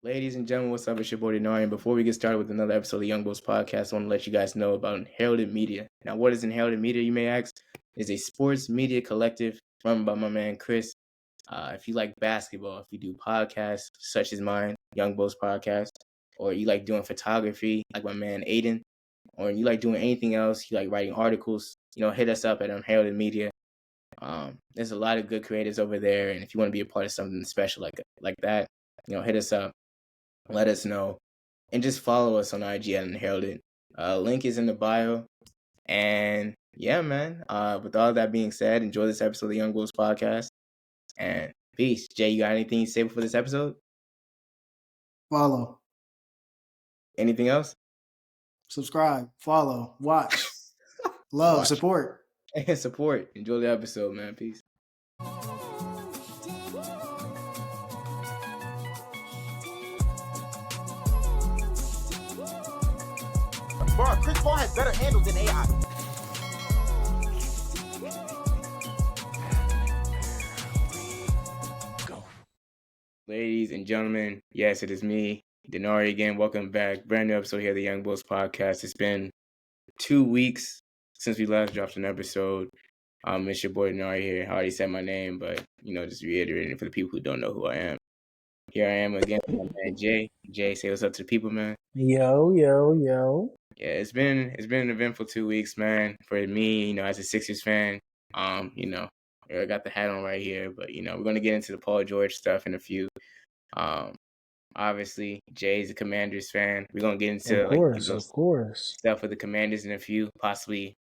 Ladies and gentlemen, what's up? It's your boy Dinari. And before we get started with another episode of the Youngbouls Podcast, I want to let you guys know about Unheralded Media. Now, what is Unheralded Media, you may ask? It's a sports media collective run by my man Chris. If you like basketball, if you do podcasts such as mine, Youngbouls Podcast, or you like doing photography like my man Aiden, or you like doing anything else, you like writing articles, hit us up at Unheralded Media. There's a lot of good creators over there, and if you want to be a part of something special like that, hit us up. Let us know, and just follow us on IG at Unheralded. Link is in the bio. And yeah, man. With all that being said, enjoy this episode of the Youngbouls Podcast. And peace. Jay, you got anything to say before this episode? Follow. Anything else? Subscribe. Follow. Watch. Love. Support. And support. Enjoy the episode, man. Peace. Bro, Chris Paul has better handles than AI. Go. Ladies and gentlemen, yes, it is me, Dinari again. Welcome back. Brand new episode here of the Youngbouls Podcast. It's been 2 weeks since we last dropped an episode. It's your boy Dinari here. I already said my name, but, just reiterating for the people who don't know who I am. Here I am again with my man Jay. Jay, say what's up to the people, man. Yo. Yeah, it's been an eventful 2 weeks, man. For me, as a Sixers fan, I got the hat on right here, but we're gonna get into the Paul George stuff in a few. Obviously, Jay's a Commanders fan. We're gonna get into of course stuff with the Commanders in a few, possibly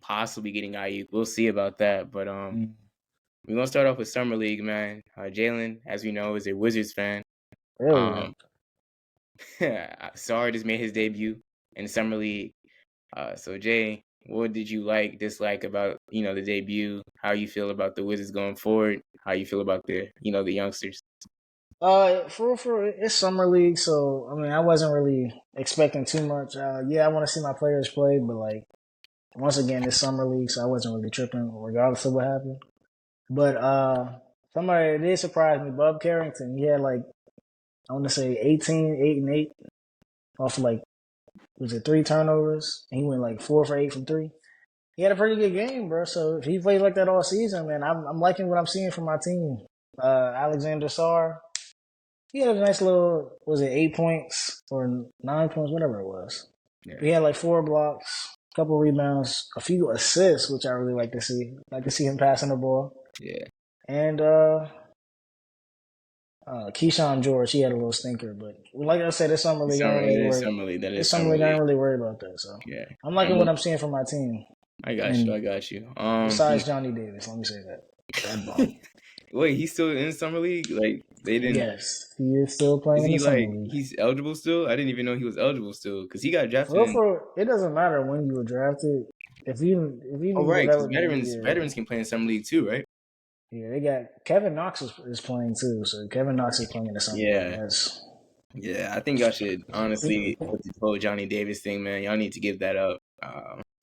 getting Ayuk. We'll see about that, but we're gonna start off with Summer League, man. Jalen, as we know, is a Wizards fan. Sarr just made his debut in Summer League. So Jay, what did you dislike about the debut? How you feel about the Wizards going forward? How you feel about the youngsters? For it's Summer League, so I mean I wasn't really expecting too much. I want to see my players play, but once again it's Summer League, so I wasn't really tripping regardless of what happened. But somebody did surprise me, Bob Carrington. He had I want to say 18, 8 and 8 off was it 3 turnovers? And he went 4 for 8 from 3. He had a pretty good game, bro. So if he plays like that all season, man, I'm liking what I'm seeing from my team. Alexander Sarr, he had a nice little, was it 8 points or 9 points, whatever it was. Yeah. He had 4 blocks, a couple rebounds, a few assists, which I really like to see. Like to see him passing the ball. Yeah. And Keyshawn George, he had a little stinker, but like I said, it's Summer League. I don't really worry about that. So yeah, I'm liking what I'm seeing from my team. I got you. Besides Johnny Davis, let me say that. Wait, he's still in Summer League? They didn't. Yes, he is still playing. Is he in the Summer League. He's eligible still? I didn't even know he was eligible still because he got drafted. It doesn't matter when you were drafted. If you right, because veterans can play in Summer League too, right? Yeah, they got Kevin Knox is playing too, so Kevin Knox is playing in the Summer League. Yeah, I think y'all should honestly with the whole Johnny Davis thing, man. Y'all need to give that up.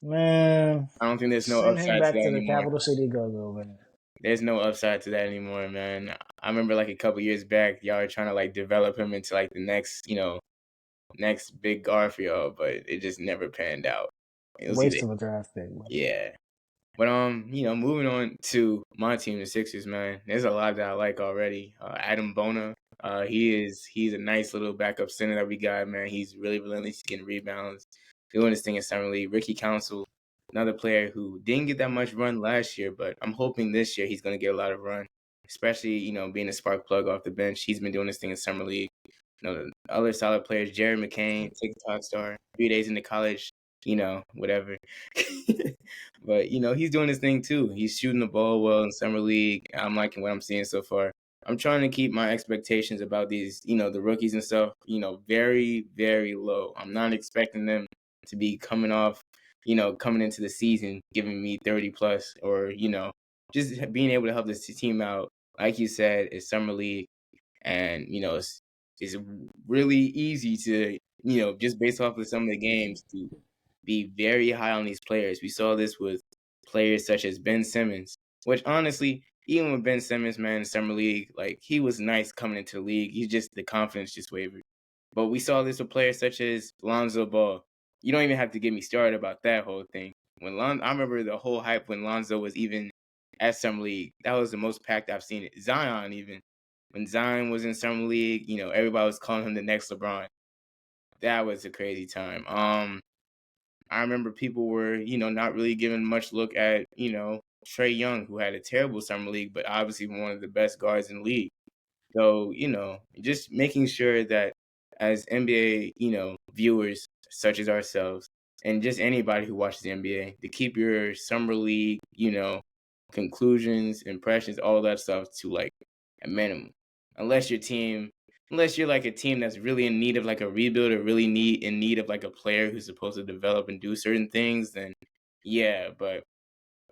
Man, I don't think there's no upside him back to that to the anymore. capital city, go, man. There's no upside to that anymore, man. I remember a couple years back, y'all were trying to develop him into the next, next big guard for y'all, but it just never panned out. Waste of a draft pick. Yeah. But moving on to my team, the Sixers, man. There's a lot that I like already. Adam Bona, he's a nice little backup center that we got, man. He's really relentless, getting rebounds, doing this thing in Summer League. Ricky Council, another player who didn't get that much run last year, but I'm hoping this year he's going to get a lot of run, especially being a spark plug off the bench. He's been doing this thing in Summer League. The other solid players, Jared McCain, TikTok star, 3 days into college. Whatever. But, he's doing his thing too. He's shooting the ball well in Summer League. I'm liking what I'm seeing so far. I'm trying to keep my expectations about these, the rookies and stuff, very, very low. I'm not expecting them to be coming into the season, giving me 30 plus or, just being able to help this team out. Like you said, it's Summer League and, it's really easy to, just based off of some of the games to be very high on these players. We saw this with players such as Ben Simmons, which honestly, even with Ben Simmons, man, in summer league, like he was nice coming into the league. The confidence just wavered. But we saw this with players such as Lonzo Ball. You don't even have to get me started about that whole thing. I remember the whole hype when Lonzo was even at summer league. That was the most packed I've seen it. Zion even when Zion was in summer league, everybody was calling him the next LeBron. That was a crazy time. I remember people were, not really giving much look at, Trae Young, who had a terrible summer league, but obviously one of the best guards in the league. So, just making sure that as NBA, viewers such as ourselves and just anybody who watches the NBA, to keep your summer league, conclusions, impressions, all that stuff to like a minimum. Unless you're like a team that's really in need of like a rebuild or really in need of like a player who's supposed to develop and do certain things, then yeah, but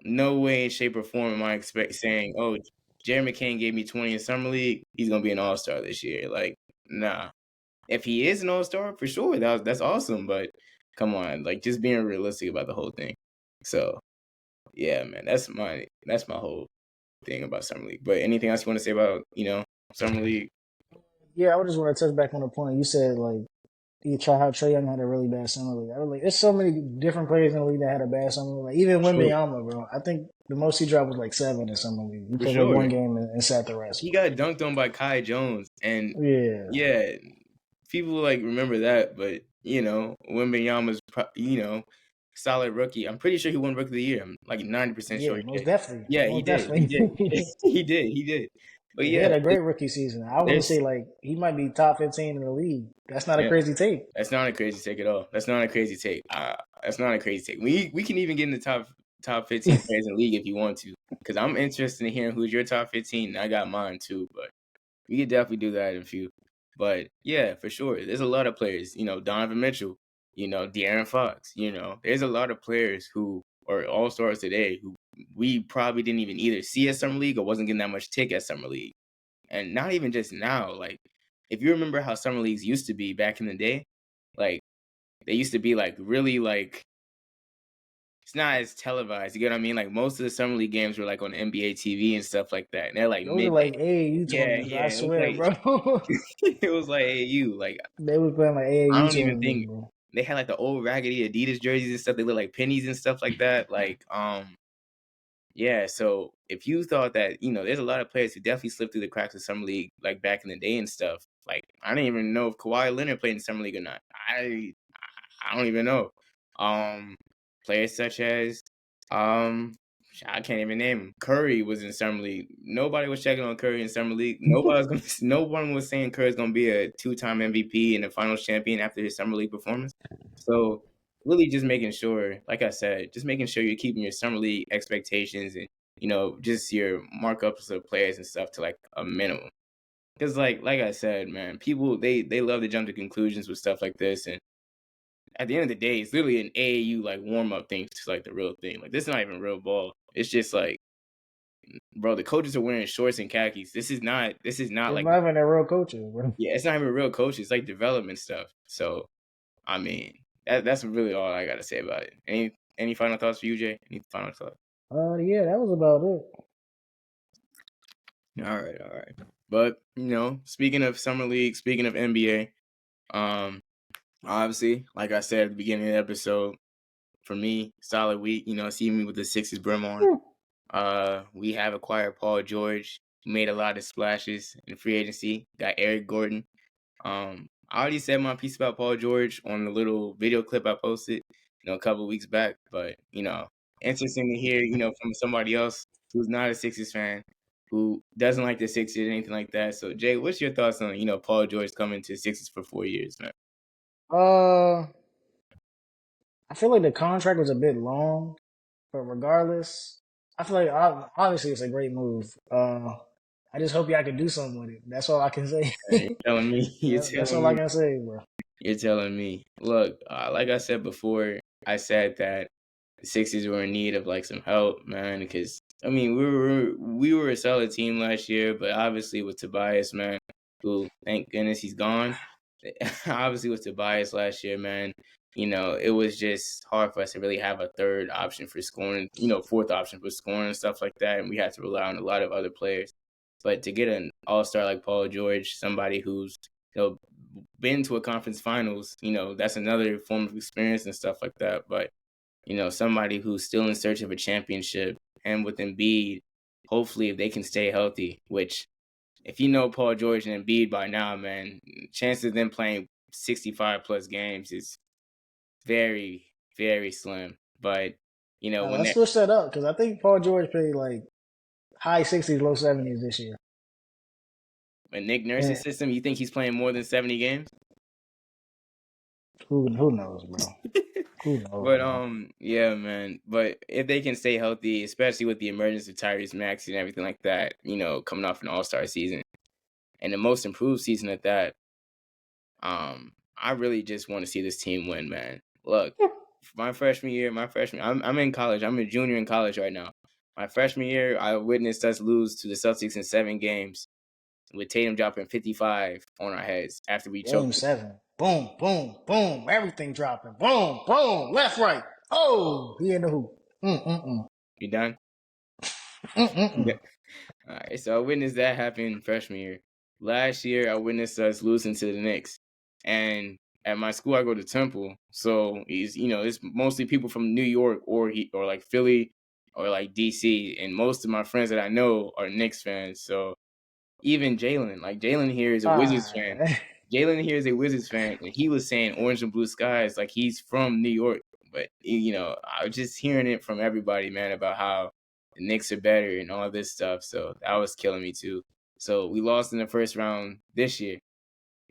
no way, shape, or form am I saying, oh, Jerry McCain gave me 20 in summer league, he's gonna be an all-star this year. Like, nah. If he is an all-star, for sure, that's awesome. But come on, like just being realistic about the whole thing. So yeah, man, that's my whole thing about summer league. But anything else you want to say about summer league? Yeah, I just want to touch back on the point you said. Like, you try how Trae Young had a really bad summer league. I was like, there's so many different players in the league that had a bad summer league. Like even Wembanyama, bro. I think the most he dropped was like 7 in summer league. He played like one game and sat the rest. He got dunked on by Kai Jones, and yeah, people like remember that. But Wembanyama's solid rookie. I'm pretty sure he won Rookie of the Year. I'm like 90% sure. Most definitely. Yeah, most he did. Definitely. He did. But he had a great rookie season. I want to say like he might be top 15 in the league. That's not a crazy take. That's not a crazy take at all. That's not a crazy take. That's not a crazy take. We can even get in the top 15 players in the league if you want to, because I'm interested in hearing who's your top 15. And I got mine too, but we could definitely do that in a few. But yeah, for sure, there's a lot of players. Donovan Mitchell. De'Aaron Fox. There's a lot of players who are all-stars today who we probably didn't even either see at summer league or wasn't getting that much tick at summer league. And not even just now. Like, if you remember how summer leagues used to be back in the day, like they used to be like really like it's not as televised. You get what I mean? Like most of the summer league games were like on NBA TV and stuff like that. And they're like those are like AAU tournaments. I swear, bro. It was like AAU. Like they were playing like AAU. I don't even think they had like the old raggedy Adidas jerseys and stuff. They look like pennies and stuff like that. Like yeah. So if you thought that there's a lot of players who definitely slipped through the cracks of summer league like back in the day and stuff. Like I didn't even know if Kawhi Leonard played in summer league or not. I don't even know. Players such as I can't even name him. Curry was in summer league. Nobody was checking on Curry in summer league. No one was saying Curry's gonna be a 2-time MVP and a Finals champion after his summer league performance. So really, just making sure, like I said, just making sure you're keeping your summer league expectations and just your markups of players and stuff to like a minimum. Because like I said, man, people they love to jump to conclusions with stuff like this, and at the end of the day, it's literally an AAU like warm up thing to like the real thing. Like this is not even real ball. It's just like, bro, the coaches are wearing shorts and khakis. This is not like not even a real coaches, bro. Yeah, it's not even real coaches. It's like development stuff. So, I mean, that's really all I got to say about it. Any final thoughts for you, Jay? Any final thoughts? Yeah, that was about it. All right. But speaking of summer league, speaking of NBA, obviously, like I said at the beginning of the episode, for me, solid week. See me with the Sixers brim on. We have acquired Paul George. Made a lot of splashes in free agency. Got Eric Gordon. I already said my piece about Paul George on the little video clip I posted, a couple of weeks back. But interesting to hear, from somebody else who's not a Sixers fan, who doesn't like the Sixers or anything like that. So, Jay, what's your thoughts on Paul George coming to Sixers for 4 years, man? I feel like the contract was a bit long, but regardless, I feel like obviously it's a great move. I just hope y'all can do something with it. That's all I can say. You're telling me. That's all I can say, bro. You're telling me. Look, like I said before, I said that the Sixers were in need of like some help, man. Because I mean, we were a solid team last year, but obviously with Tobias, man, who thank goodness he's gone. Obviously with Tobias last year, man, it was just hard for us to really have a third option for scoring, fourth option for scoring and stuff like that. And we had to rely on a lot of other players. But to get an all-star like Paul George, somebody who's, been to a conference finals, that's another form of experience and stuff like that. But, somebody who's still in search of a championship, and with Embiid, hopefully if they can stay healthy, which if you know Paul George and Embiid by now, man, chances of them playing 65-plus games is very, very slim. But, Let's switch that up because I think Paul George played like high 60s, low 70s this year. In Nick Nurse's system, you think he's playing more than 70 games? Who knows, bro? Who knows? But yeah, man. But if they can stay healthy, especially with the emergence of Tyrese Maxey and everything like that, coming off an All-Star season and the most improved season at that, I really just want to see this team win, man. Look, my freshman year, I'm in college. I'm a junior in college right now. My freshman year, I witnessed us lose to the Celtics in 7 games, with Tatum dropping 55 on our heads after we choked. Game 7. Boom, boom, boom. Everything dropping. Boom, boom. Left, right. Oh, he in the hoop. You done? Yeah. All right, so I witnessed that happen freshman year. Last year, I witnessed us losing to the Knicks. And at my school, I go to Temple. So it's mostly people from New York or like Philly or like DC. And most of my friends that I know are Knicks fans. So even Jalen here is a Wizards fan. Jalen here is a Wizards fan, and he was saying orange and blue skies like he's from New York. But, I was just hearing it from everybody, man, about how the Knicks are better and all this stuff. So that was killing me too. So we lost in the first round this year.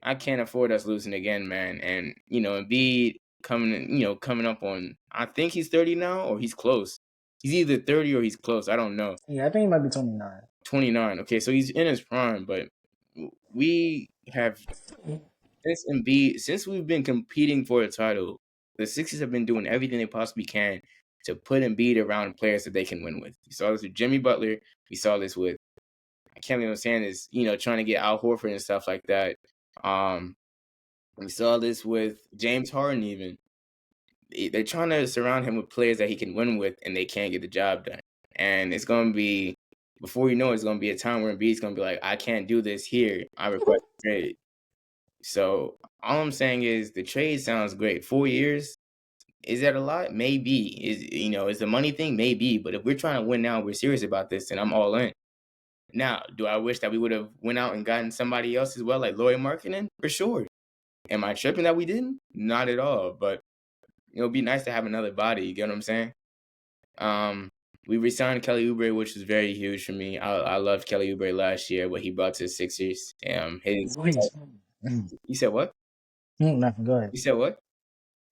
I can't afford us losing again, man. And, Embiid coming up on, I think he's 30 now or he's close. He's either 30 or he's close. I don't know. Yeah, I think he might be 29. 29. Okay, so he's in his prime, but we have since we've been competing for a title, the Sixers have been doing everything they possibly can to put Embiid around players that they can win with. We saw this with Jimmy Butler. We saw this with, I can't even understand this, trying to get Al Horford and stuff like that. We saw this with James Harden even. They're trying to surround him with players that he can win with, and they can't get the job done. And it's going to be, before you know it, it's going to be a time where Embiid's going to be like, I can't do this here. I request a trade. So all I'm saying is the trade sounds great. 4 years, is that a lot? Maybe. Is the money thing? Maybe. But if we're trying to win now, we're serious about this, then I'm all in. Now, do I wish that we would have went out and gotten somebody else as well, like Lauri Markkanen? For sure. Am I tripping that we didn't? Not at all. But it would be nice to have another body. You get what I'm saying? We re-signed Kelly Oubre, which was very huge for me. I loved Kelly Oubre last year, what he brought to the Sixers. You said what? Nothing. Go ahead. You said what?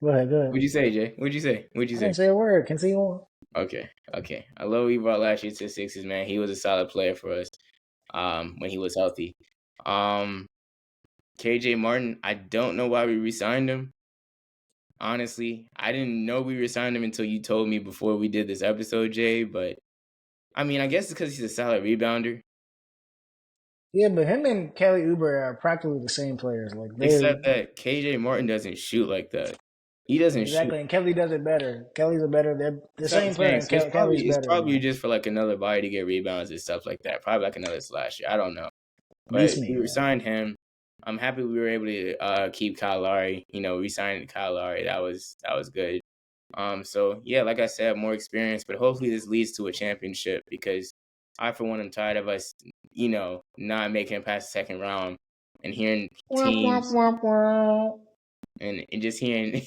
Go ahead. What'd you say, Jay? What'd you say? I didn't say a word. Continue. Okay. I love what he brought last year to the Sixers, man. He was a solid player for us when he was healthy. KJ Martin, I don't know why we re-signed him. Honestly, I didn't know we re-signed him until you told me before we did this episode, Jay. But, I mean, I guess it's because he's a solid rebounder. Yeah, but him and Kelly Oubre are practically the same players. Except that KJ Martin doesn't shoot like that. He doesn't exactly, shoot. And Kelly does it better. Kelly's they're the same player. It's probably just for like another body to get rebounds and stuff like that. Probably like another slasher. I don't know. But we signed him. I'm happy we were able to keep Kyle Lowry. We signed Kyle Lowry. That was good. So yeah, like I said, more experience, but hopefully this leads to a championship because I, for one, am tired of us, not making it past the second round and hearing teams and just hearing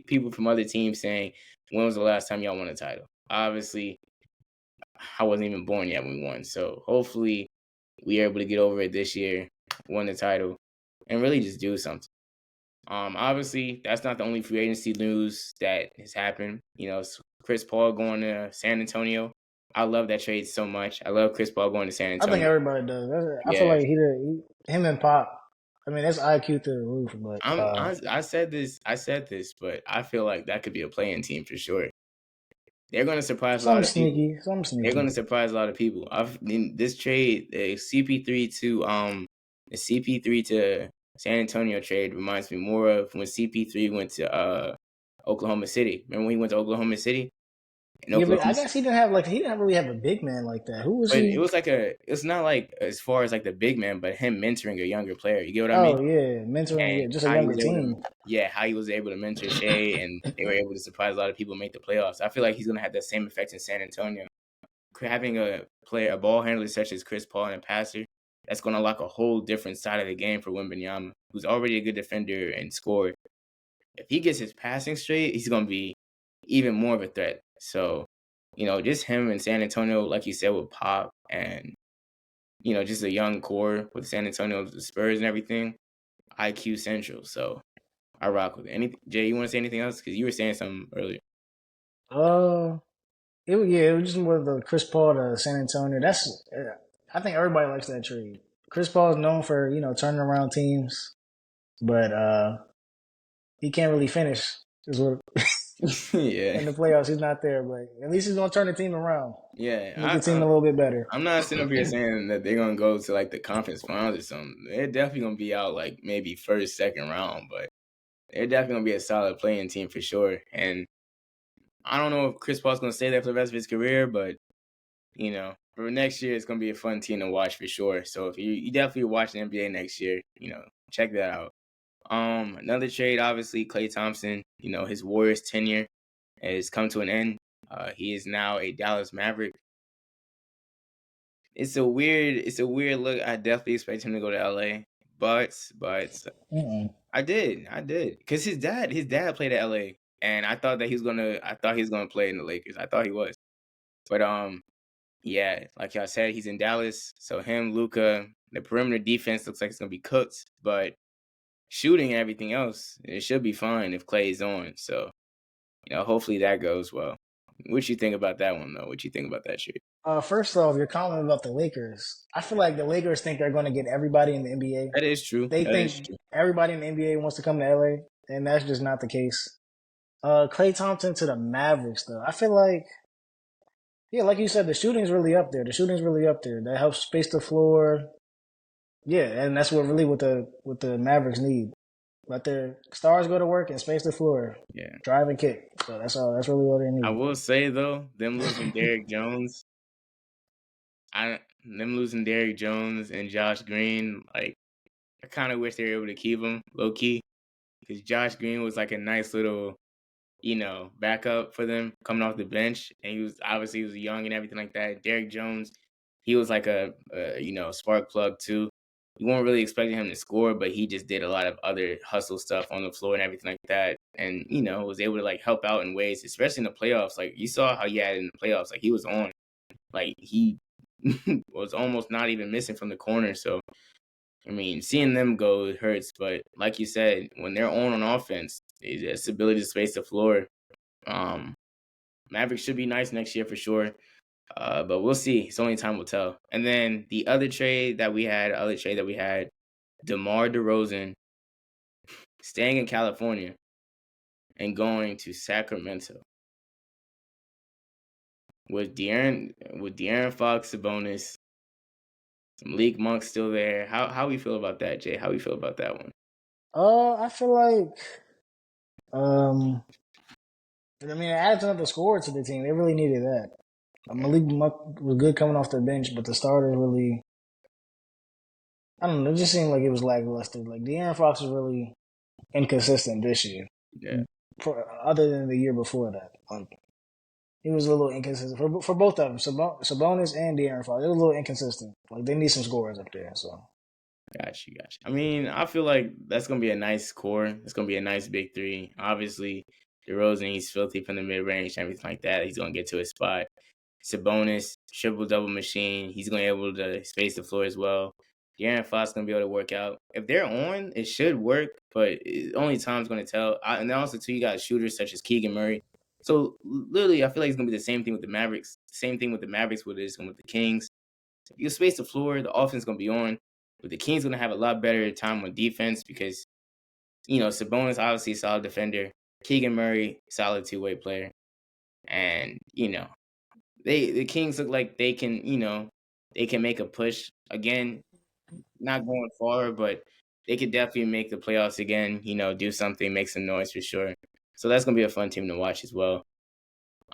people from other teams saying, when was the last time y'all won a title? Obviously, I wasn't even born yet when we won. So hopefully we are able to get over it this year, win the title, and really just do something. Obviously, that's not the only free agency news that has happened. Chris Paul going to San Antonio. I love that trade so much. I love Chris Paul going to San Antonio. I think everybody does. I feel like him and Pop. I mean, that's IQ through the roof. But I said this, but I feel like that could be a play-in team for sure. They're going to surprise a lot of people. Some sneaky. They're going to surprise a lot of people. In this trade, the CP3 to San Antonio trade reminds me more of when CP3 went to Oklahoma City. Remember when he went to Oklahoma City? In Yeah, but I Oklahoma guess he didn't really have a big man like that. Who was But it he? was it's not like as far as like the big man, but him mentoring a younger player. You get what I mean? Oh yeah, mentoring, And yeah, just a how he younger was able to, team. how he was able to mentor Shea, and they were able to surprise a lot of people, and make the playoffs. I feel like he's gonna have that same effect in San Antonio. Having a ball handler such as Chris Paul and a passer, that's gonna unlock a whole different side of the game for Wembanyama, who's already a good defender and scorer. If he gets his passing straight, he's gonna be even more of a threat. So, just him in San Antonio, like you said, with Pop and just a young core with San Antonio, the Spurs and everything, IQ Central. So I rock with it. Jay, you want to say anything else? Because you were saying something earlier. Uh, it was just more the Chris Paul to San Antonio. I think everybody likes that trade. Chris Paul is known for turning around teams, but he can't really finish. Is what Yeah. in the playoffs he's not there, but at least he's gonna turn the team around. Yeah. Make the team a little bit better. I'm not sitting up here saying that they're gonna go to like the conference finals or something. They're definitely gonna be out like maybe first, second round, but they're definitely gonna be a solid playing team for sure. And I don't know if Chris Paul's gonna stay there for the rest of his career, but for next year it's gonna be a fun team to watch for sure. So if you definitely watch the NBA next year, check that out. Another trade, obviously, Klay Thompson. His Warriors tenure has come to an end. He is now a Dallas Maverick. It's a weird look. I definitely expect him to go to LA, but I did, because his dad played at LA, and I thought he was gonna play in the Lakers. I thought he was, but yeah, like y'all said, he's in Dallas. So him, Luka, the perimeter defense looks like it's gonna be cooked, but shooting and everything else, it should be fine if Klay is on. So hopefully that goes well. What you think about that one though? What you think about that trade? First off, your comment about the Lakers. I feel like the Lakers think they're going to get everybody in the NBA. That is true. They think everybody in the NBA wants to come to LA, and that's just not the case. Klay Thompson to the Mavericks, though. I feel like, yeah, like you said, the shooting's really up there. That helps space the floor. Yeah, and that's what the Mavericks need. Let their stars go to work and space the floor. Yeah. Drive and kick. So that's all. That's really all they need. I will say though, them losing Derrick Jones, and Josh Green, like I kind of wish they were able to keep him low key, because Josh Green was like a nice little, backup for them coming off the bench, and he was young and everything like that. Derrick Jones, he was like a spark plug too. You weren't really expecting him to score, but he just did a lot of other hustle stuff on the floor and everything like that, and was able to like help out in ways, especially in the playoffs. Like you saw how he had in the playoffs, like he was on, like he was almost not even missing from the corner. So I mean, seeing them go hurts, but like you said, when they're on offense, it's ability to space the floor. Mavericks should be nice next year for sure. But we'll see. It's only time will tell. And then the other trade that we had, DeMar DeRozan staying in California and going to Sacramento with De'Aaron Fox, Sabonis, Malik Monk still there. How we feel about that, Jay? How we feel about that one? I feel like, it adds another scorer to the team. They really needed that. Malik Monk was good coming off the bench, but the starters really, I don't know, it just seemed like it was lackluster. Like De'Aaron Fox was really inconsistent this year. Yeah. Other than the year before that. Like, he was a little inconsistent for both of them. Sabonis and De'Aaron Fox. They were a little inconsistent. Like they need some scorers up there. So. Got you. I mean, I feel like that's gonna be a nice core. It's gonna be a nice big three. Obviously, DeRozan, he's filthy from the mid range and everything like that. He's gonna get to his spot. Sabonis, triple double machine. He's gonna be able to space the floor as well. De'Aaron Fox gonna be able to work out. If they're on, it should work, but only time's gonna tell. And then also too, you got shooters such as Keegan Murray. So literally, I feel like it's gonna be the same thing with the Mavericks. Same thing with the Mavericks with it is with the Kings. If you space the floor, the offense is gonna be on. But the Kings gonna have a lot better time on defense because Sabonis obviously a solid defender. Keegan Murray, solid two-way player. And the Kings look like they can make a push again, not going far, but they could definitely make the playoffs again. Do something, make some noise for sure. So that's gonna be a fun team to watch as well.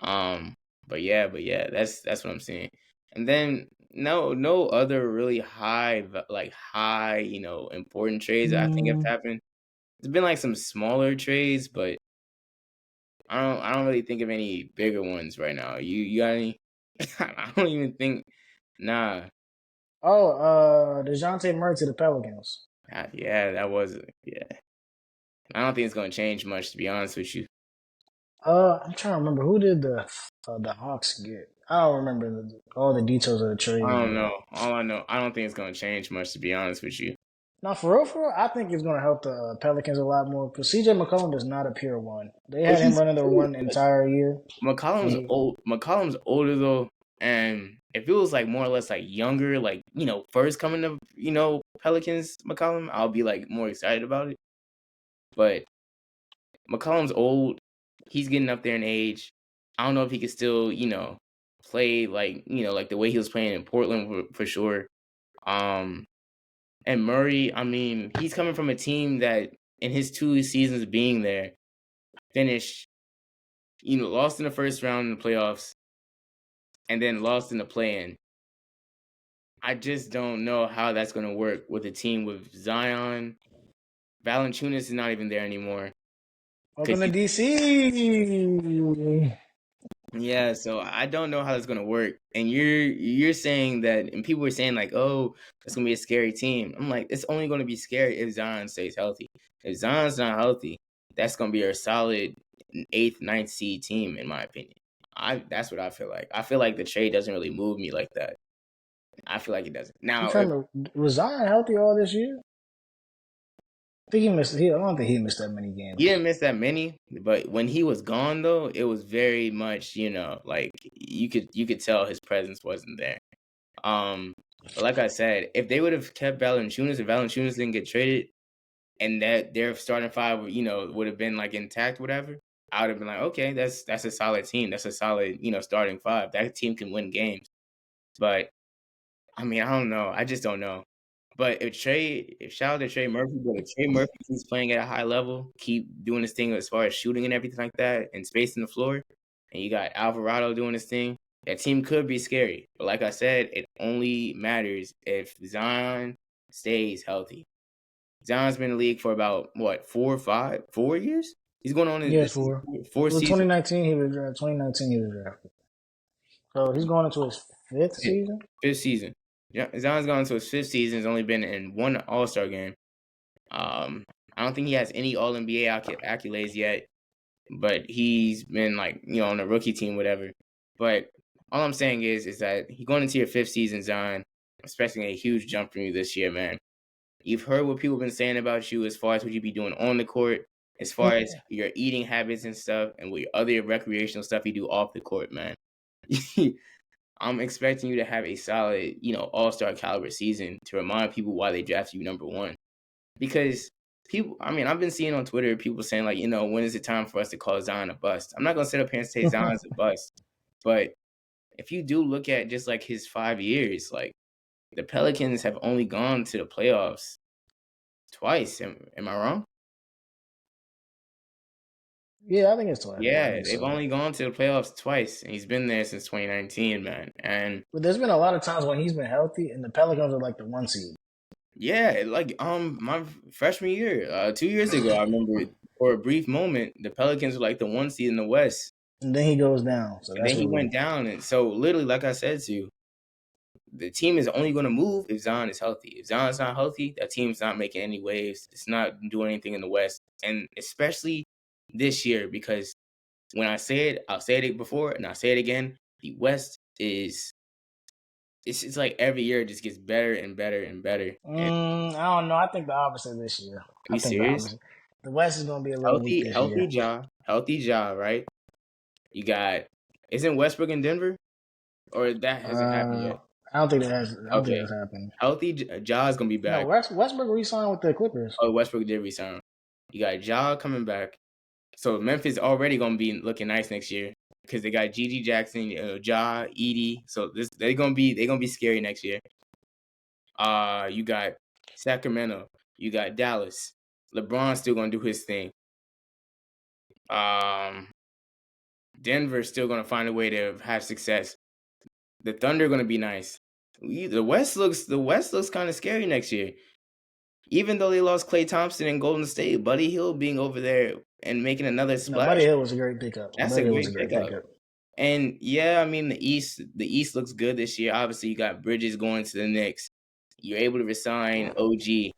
But yeah, that's what I'm seeing. And then no other really high, important trades that I think have Mm. happened. There's been like some smaller trades, but I don't really think of any bigger ones right now. You got any? I don't even think. Nah. Oh, DeJounte Murray to the Pelicans. Yeah, that was yeah. I don't think it's gonna change much, to be honest with you. I'm trying to remember who did the Hawks get. I don't remember all the details of the trade. I don't know. All I know, I don't think it's gonna change much, to be honest with you. Now, for real, I think it's going to help the Pelicans a lot more because CJ McCollum is not a pure one. They had him running the one entire year. McCollum's older though, and if it was like more or less like younger, like first coming to Pelicans McCollum, I'll be like more excited about it. But McCollum's old. He's getting up there in age. I don't know if he could still play like the way he was playing in Portland for sure. And Murray, I mean, he's coming from a team that in his 2 seasons being there, finished, lost in the first round in the playoffs, and then lost in the play-in. I just don't know how that's going to work with a team with Zion. Valanciunas is not even there anymore. Welcome to DC. Yeah, so I don't know how that's gonna work. And you're saying that, and people were saying like, "Oh, it's gonna be a scary team." I'm like, it's only gonna be scary if Zion stays healthy. If Zion's not healthy, that's gonna be a solid 8th, 9th seed team, in my opinion. That's what I feel like. I feel like the trade doesn't really move me like that. I feel like it doesn't. Now, Was Zion healthy all this year? I think he missed. I don't think he missed that many games. He didn't miss that many, but when he was gone, though, it was very much, like you could tell his presence wasn't there. But like I said, if they would have kept Valanciunas, if Valanciunas didn't get traded, and that their starting five, would have been like intact, whatever, I would have been like, okay, that's a solid team. That's a solid, starting five. That team can win games. But I mean, I don't know. I just don't know. But shout out to Trey Murphy, but if Trey Murphy keeps playing at a high level, keep doing his thing as far as shooting and everything like that, and spacing the floor, and you got Alvarado doing his thing, that team could be scary. But like I said, it only matters if Zion stays healthy. Zion's been in the league for about, what, 4 years? He's going on in 4 seasons. 2019 he was drafted. 2019 he was drafted. So he's going into his 5th season? 5th season. Zion's gone into his 5th season. He's only been in one All-Star game. I don't think he has any All-NBA accolades yet, but he's been like, on a rookie team, whatever. But all I'm saying is that he's going into your 5th season, Zion, expecting a huge jump from you this year, man. You've heard what people have been saying about you as far as what you be doing on the court, as far as your eating habits and stuff, and what your other recreational stuff you do off the court, man. I'm expecting you to have a solid, all-star caliber season to remind people why they drafted you number 1. Because people, I mean, I've been seeing on Twitter people saying like, when is it time for us to call Zion a bust? I'm not going to sit up here and say Zion's a bust. But if you do look at just like his 5 years, like the Pelicans have only gone to the playoffs twice. Am I wrong? Yeah, I think it's twice. Yeah, they've only gone to the playoffs twice, and he's been there since 2019, man. But there's been a lot of times when he's been healthy, and the Pelicans are like the 1 seed. Yeah, like my freshman year, 2 years ago, I remember for a brief moment the Pelicans were like the 1 seed in the West, and then he goes down. So and then he went down, and so literally, like I said to you, the team is only going to move if Zion is healthy. If Zion's not healthy, that team's not making any waves. It's not doing anything in the West, and especially this year, because when I say it, I'll say it before and I'll say it again. The West is it's like every year it just gets better and better and better. I don't know. I think the opposite this year. Are you serious? The West is going to be a little weak this year. Healthy Ja, right? You got, isn't Westbrook in Denver? Or that hasn't happened yet? I don't think that has. I don't think that's happened. Healthy Ja is gonna be back. No, Westbrook re-signed with the Clippers. Oh, Westbrook did re-sign. You got Ja coming back. So Memphis already gonna be looking nice next year because they got Gigi Jackson, Ja, Edie. So they're gonna be scary next year. You got Sacramento. You got Dallas. LeBron's still gonna do his thing. Denver's still gonna find a way to have success. The Thunder are gonna be nice. The West looks kind of scary next year. Even though they lost Klay Thompson and Golden State, Buddy Hield being over there and making another No, splash. Buddy Hield was a great pickup. That's Buddy a Hield was great pickup. And yeah, I mean the East looks good this year. Obviously, you got Bridges going to the Knicks. You're able to resign OG.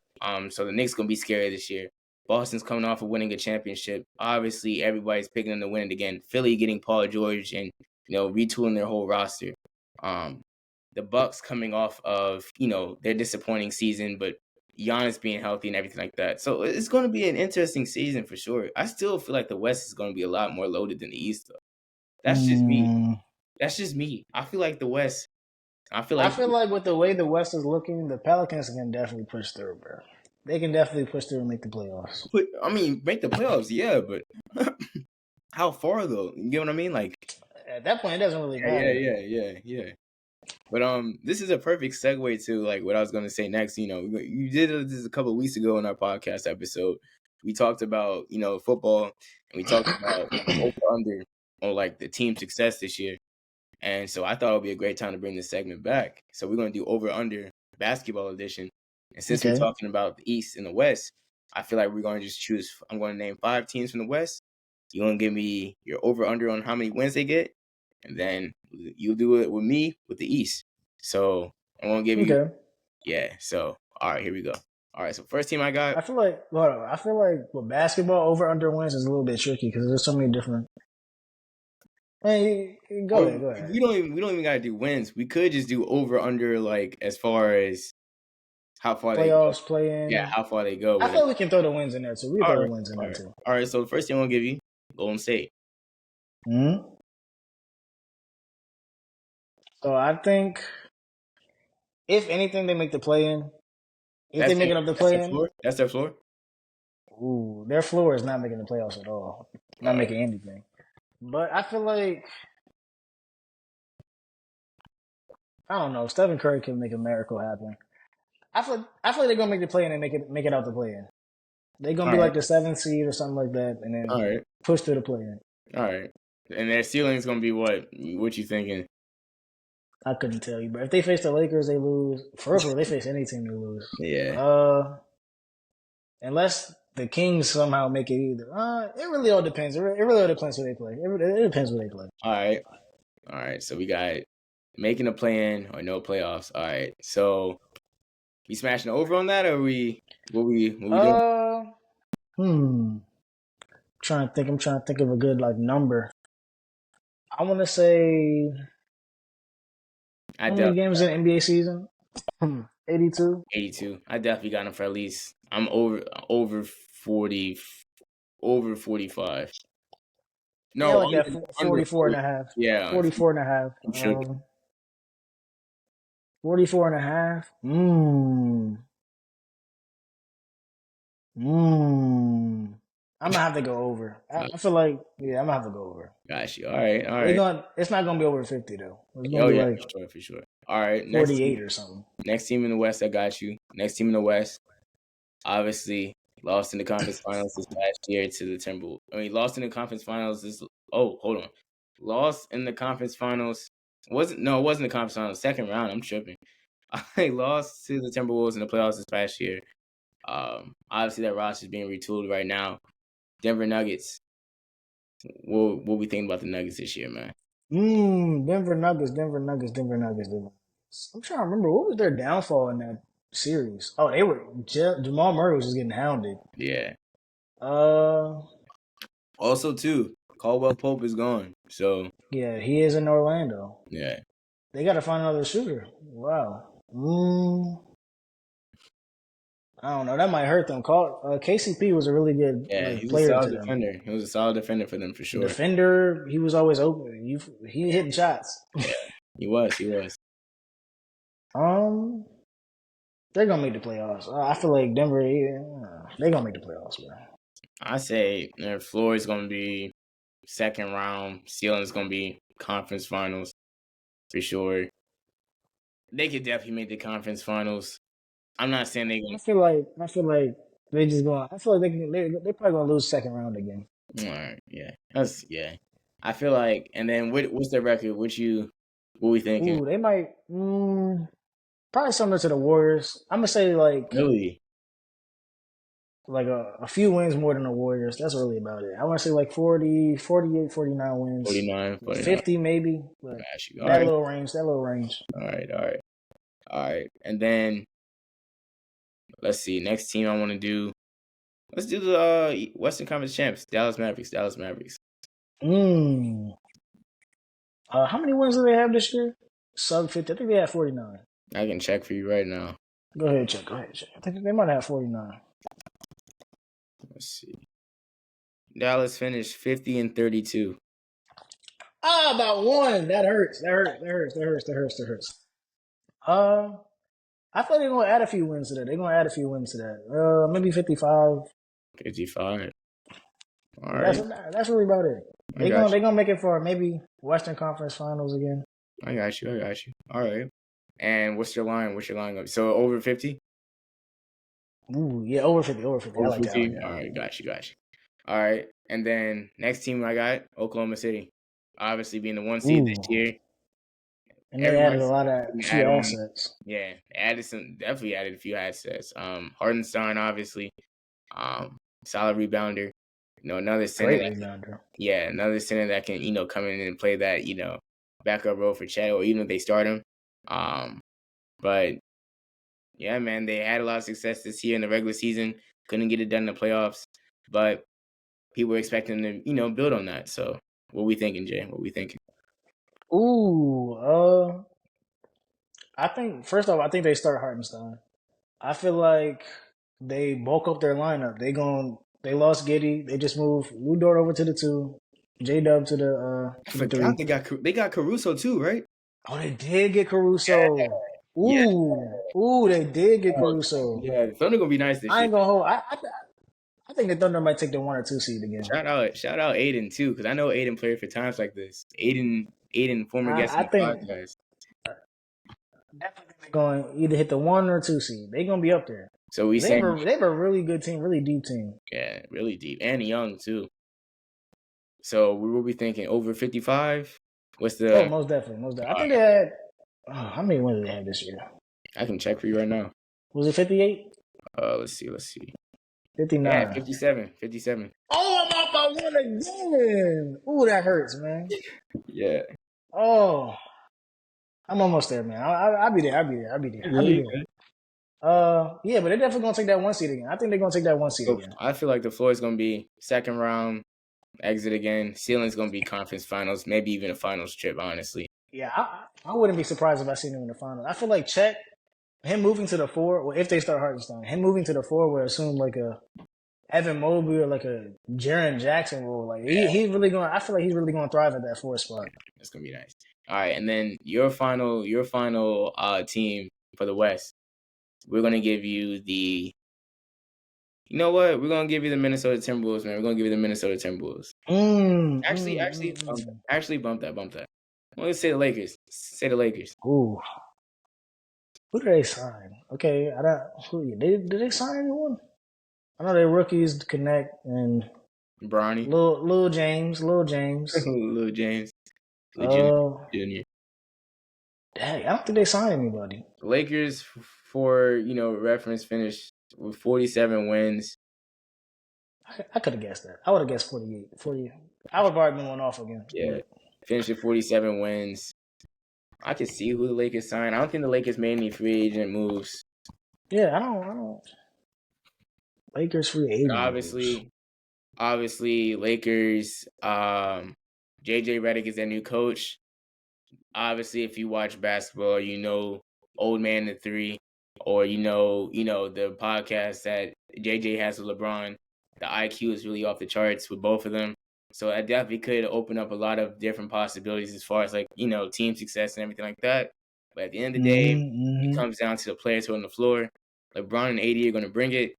So the Knicks gonna be scary this year. Boston's coming off of winning a championship. Obviously, everybody's picking them to win it again. Philly getting Paul George and retooling their whole roster. The Bucks coming off of their disappointing season, but Giannis being healthy and everything like that. So it's going to be an interesting season for sure. I still feel like the West is going to be a lot more loaded than the East, though. That's just me. That's just me. I feel like the West. I feel like with the way the West is looking, the Pelicans can definitely push through, bro. They can definitely push through and make the playoffs. But make the playoffs, yeah. But how far though? You get what I mean? Like at that point, it doesn't really matter. Yeah. But this is a perfect segue to like what I was going to say next. You did this a couple of weeks ago in our podcast episode. We talked about football, and we talked about over under on like the team success this year. And so I thought it would be a great time to bring this segment back. So we're going to do over under basketball edition. And since we're talking about the East and the West, I feel like we're going to just choose. I'm going to name 5 teams from the West. You're going to give me your over under on how many wins they get. And then you'll do it with me with the East. So I'm going to give you. Yeah. So, all right, here we go. All right. So first team I got. I feel like with basketball, over under wins is a little bit tricky because there's so many different. Hey, go ahead. We don't even gotta do wins. We could just do over under like as far as how far playoffs they play in. Yeah, how far they go. I feel we can throw the wins in there too. We throw the wins in there too. All right. So the first thing I'm gonna give you, Golden State. So I think if anything, they make the play in. If they make it up the play in, that's their floor. Ooh, their floor is not making the playoffs at all. Not making anything. But I feel like I don't know. Stephen Curry can make a miracle happen. I feel like they're gonna make the play in and make it out the play in. They're gonna be like the 7th seed or something like that, and then push to the play in. All right. And their ceiling is gonna be what? What you thinking? I couldn't tell you, but if they face the Lakers, they lose. First of all, they face any team, they lose. Yeah. Unless the Kings somehow make it either. It really all depends. It really all depends who they play. It depends who they play. All right. So we got making a play-in or no playoffs. All right. So we smashing over on that, or what we doing? I'm trying to think of a good number. I want to say. How many games in the NBA season? 82. 82. I definitely got him for at least. I'm over 40, over 45. No, yeah, like that 44 and a half. Yeah, 44 and a half. I'm sure. 44 and a half. I'm gonna have to go over. I feel like I'm gonna have to go over. Got you. All right. It's not gonna be over 50 though. It's gonna be for sure. All right, 48 or something. Next team in the West, I got you. Next team in the West, obviously lost in the conference finals this past year to the Timberwolves. Lost in the conference finals. Lost in the conference finals. It wasn't the conference finals. Second round. I'm tripping. I lost to the Timberwolves in the playoffs this past year. Obviously that roster is being retooled right now. Denver Nuggets. What we think about the Nuggets this year, man? Denver Nuggets. I'm trying to remember what was their downfall in that series. Oh, they were Jamal Murray was just getting hounded. Yeah. Also, too, Caldwell Pope is gone. So yeah, he is in Orlando. Yeah. They got to find another shooter. Wow. I don't know. That might hurt them. KCP was a really good player. A solid defender. He was a solid defender for them for sure. Defender. He was always open. He hitting shots. Yeah, he was. They're gonna make the playoffs. I feel like Denver. They're gonna make the playoffs, bro. I say their floor is gonna be second round. Ceiling is gonna be conference finals for sure. They could definitely make the conference finals. I'm not saying they're I feel like they just going. I feel like they probably gonna lose second round again. all right. Yeah. I feel like, and then what's their record? What we thinking? Ooh, they might. Probably similar to the Warriors. I'm gonna say like Really? a few wins more than the Warriors. That's really about it. I want to say like 40, 48, 49 wins. 49. 50 maybe. But Got you. that little range. All right. And then let's see. Next team I want to do. Let's do the Western Conference champs, Dallas Mavericks. How many wins do they have this year? Sub 50. I think they had 49. I can check for you right now. Go ahead, check. I think they might have 49. Let's see. Dallas finished 50-32. About one. That hurts. I thought they're gonna add a few wins to that. Maybe 55. 55. All right. That's really about it. They gonna make it for maybe Western Conference Finals again. I got you. All right. And what's your line? Up? So over 50? Ooh, yeah, over 50. I like 50? that. All right, got you. All right. And then next team I got, Oklahoma City. Obviously being the 1 seed this year. And they added a lot of few assets. Yeah, definitely added a few assets. Hardenstein, obviously. Solid rebounder. Another center. Great rebounder. Yeah, another center that can, come in and play that, backup role for Chet, or even if they start him. But yeah, man, they had a lot of success this year in the regular season. Couldn't get it done in the playoffs, but people were expecting them to, build on that. So, what we thinking, Jay? Ooh, I think first off, I think they start Hartenstein. I feel like they bulk up their lineup. They lost Giddey. They just moved Lou Dort over to the 2, J-Dub to the I forgot 3. They got Caruso too, right? Oh, they did get Caruso. Yeah. Ooh, they did get Caruso. Yeah, the Thunder gonna be nice this year. I ain't gonna hold. I think the Thunder might take the 1 or 2 seed again. Shout out Aiden too, because I know Aiden played for times like this. Aiden, former guest on the podcast. Definitely they're going to either hit the 1 or 2 seed. They're gonna be up there. So they have a really good team, really deep team. Yeah, really deep and young too. So we will be thinking over 55. What's the? Oh, most definitely. I think they had. How many wins did they have this year? I can check for you right now. Was it 58? Let's see. 59. Yeah, 57. Oh, I'm off by 1 again. Ooh, that hurts, man. Yeah. Oh, I'm almost there, man. I'll be there. Yeah, but they're definitely gonna take that 1 seed again. I think they're gonna take that 1 seed again. I feel like the floor is gonna be second round, exit again. Ceiling's gonna be conference finals, maybe even a finals trip. Honestly. Yeah, I wouldn't be surprised if I seen him in the finals. I feel like Chet, him moving to the 4, well, if they start Hartenstein, him moving to the 4 would assume like a Evan Mobley or like a Jaren Jackson role. Like he's really going. I feel like he's really going to thrive at that 4 spot. That's gonna be nice. All right, and then your final team for the West. We're gonna give you the. You know what? We're gonna give you the Minnesota Timberwolves, man. Actually, bump that. Let's say the Lakers. Ooh. Who did they sign? Okay, did they sign anyone? I know their rookies Connect and Bronny. Lil James. Lil James. Junior. Dang, I don't think they signed anybody. The Lakers, for reference, finished with 47 wins. I could have guessed that. I would have guessed 48. 40. I would have probably been one off again. Yeah. Finished with 47 wins. I can see who the Lakers signed. I don't think the Lakers made any free agent moves. Yeah, I don't. Lakers free agent moves. Obviously, Lakers. JJ Redick is their new coach. Obviously, if you watch basketball, Old Man the 3, or the podcast that JJ has with LeBron. The IQ is really off the charts with both of them. So that definitely could open up a lot of different possibilities as far as team success and everything like that. But at the end of the day, it comes down to the players who are on the floor. LeBron and AD are going to bring it,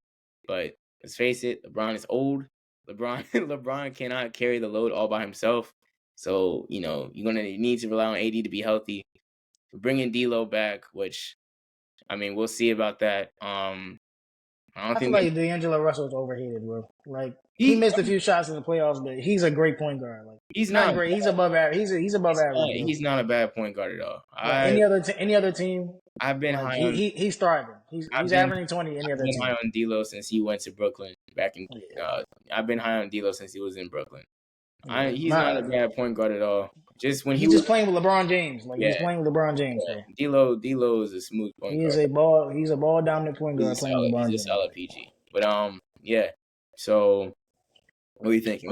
but let's face it, LeBron is old. LeBron cannot carry the load all by himself. So you're going to need to rely on AD to be healthy. We're bringing D'Lo back, which I mean, we'll see about that. I don't I feel think like D'Angelo Russell's overhated, bro. Like he missed a few shots in the playoffs, but he's a great point guard. Like he's not not great. He's above average. He's above average. Bro. he's not a bad point guard at all. Like any other team, I've been like high on he's thriving. He's averaging 20 any other I've been team. high on D'Lo since he went to Brooklyn back in. I've been high on D'Lo since he was in Brooklyn. He's not a bad point guard at all. Just when he's just playing with LeBron James. Like he's playing with LeBron James. Yeah. D'Lo is a smooth point guard. He's a ball dominant point guard playing with LeBron James. He's a solid PG. But yeah. So what are you thinking?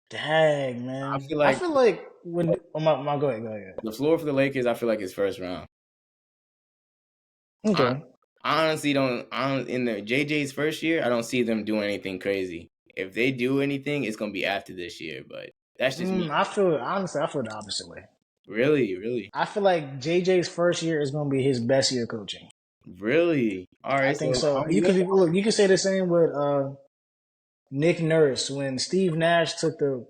Dang, man. I feel like when go ahead. The floor for the Lakers, I feel like it's first round. Okay. I honestly don't in the JJ's first year, I don't see them doing anything crazy. If they do anything, it's gonna be after this year, but that's just me. I feel the opposite way. Really? I feel like JJ's first year is gonna be his best year coaching. Really? All right. I think so. You can say the same with Nick Nurse when Steve Nash took the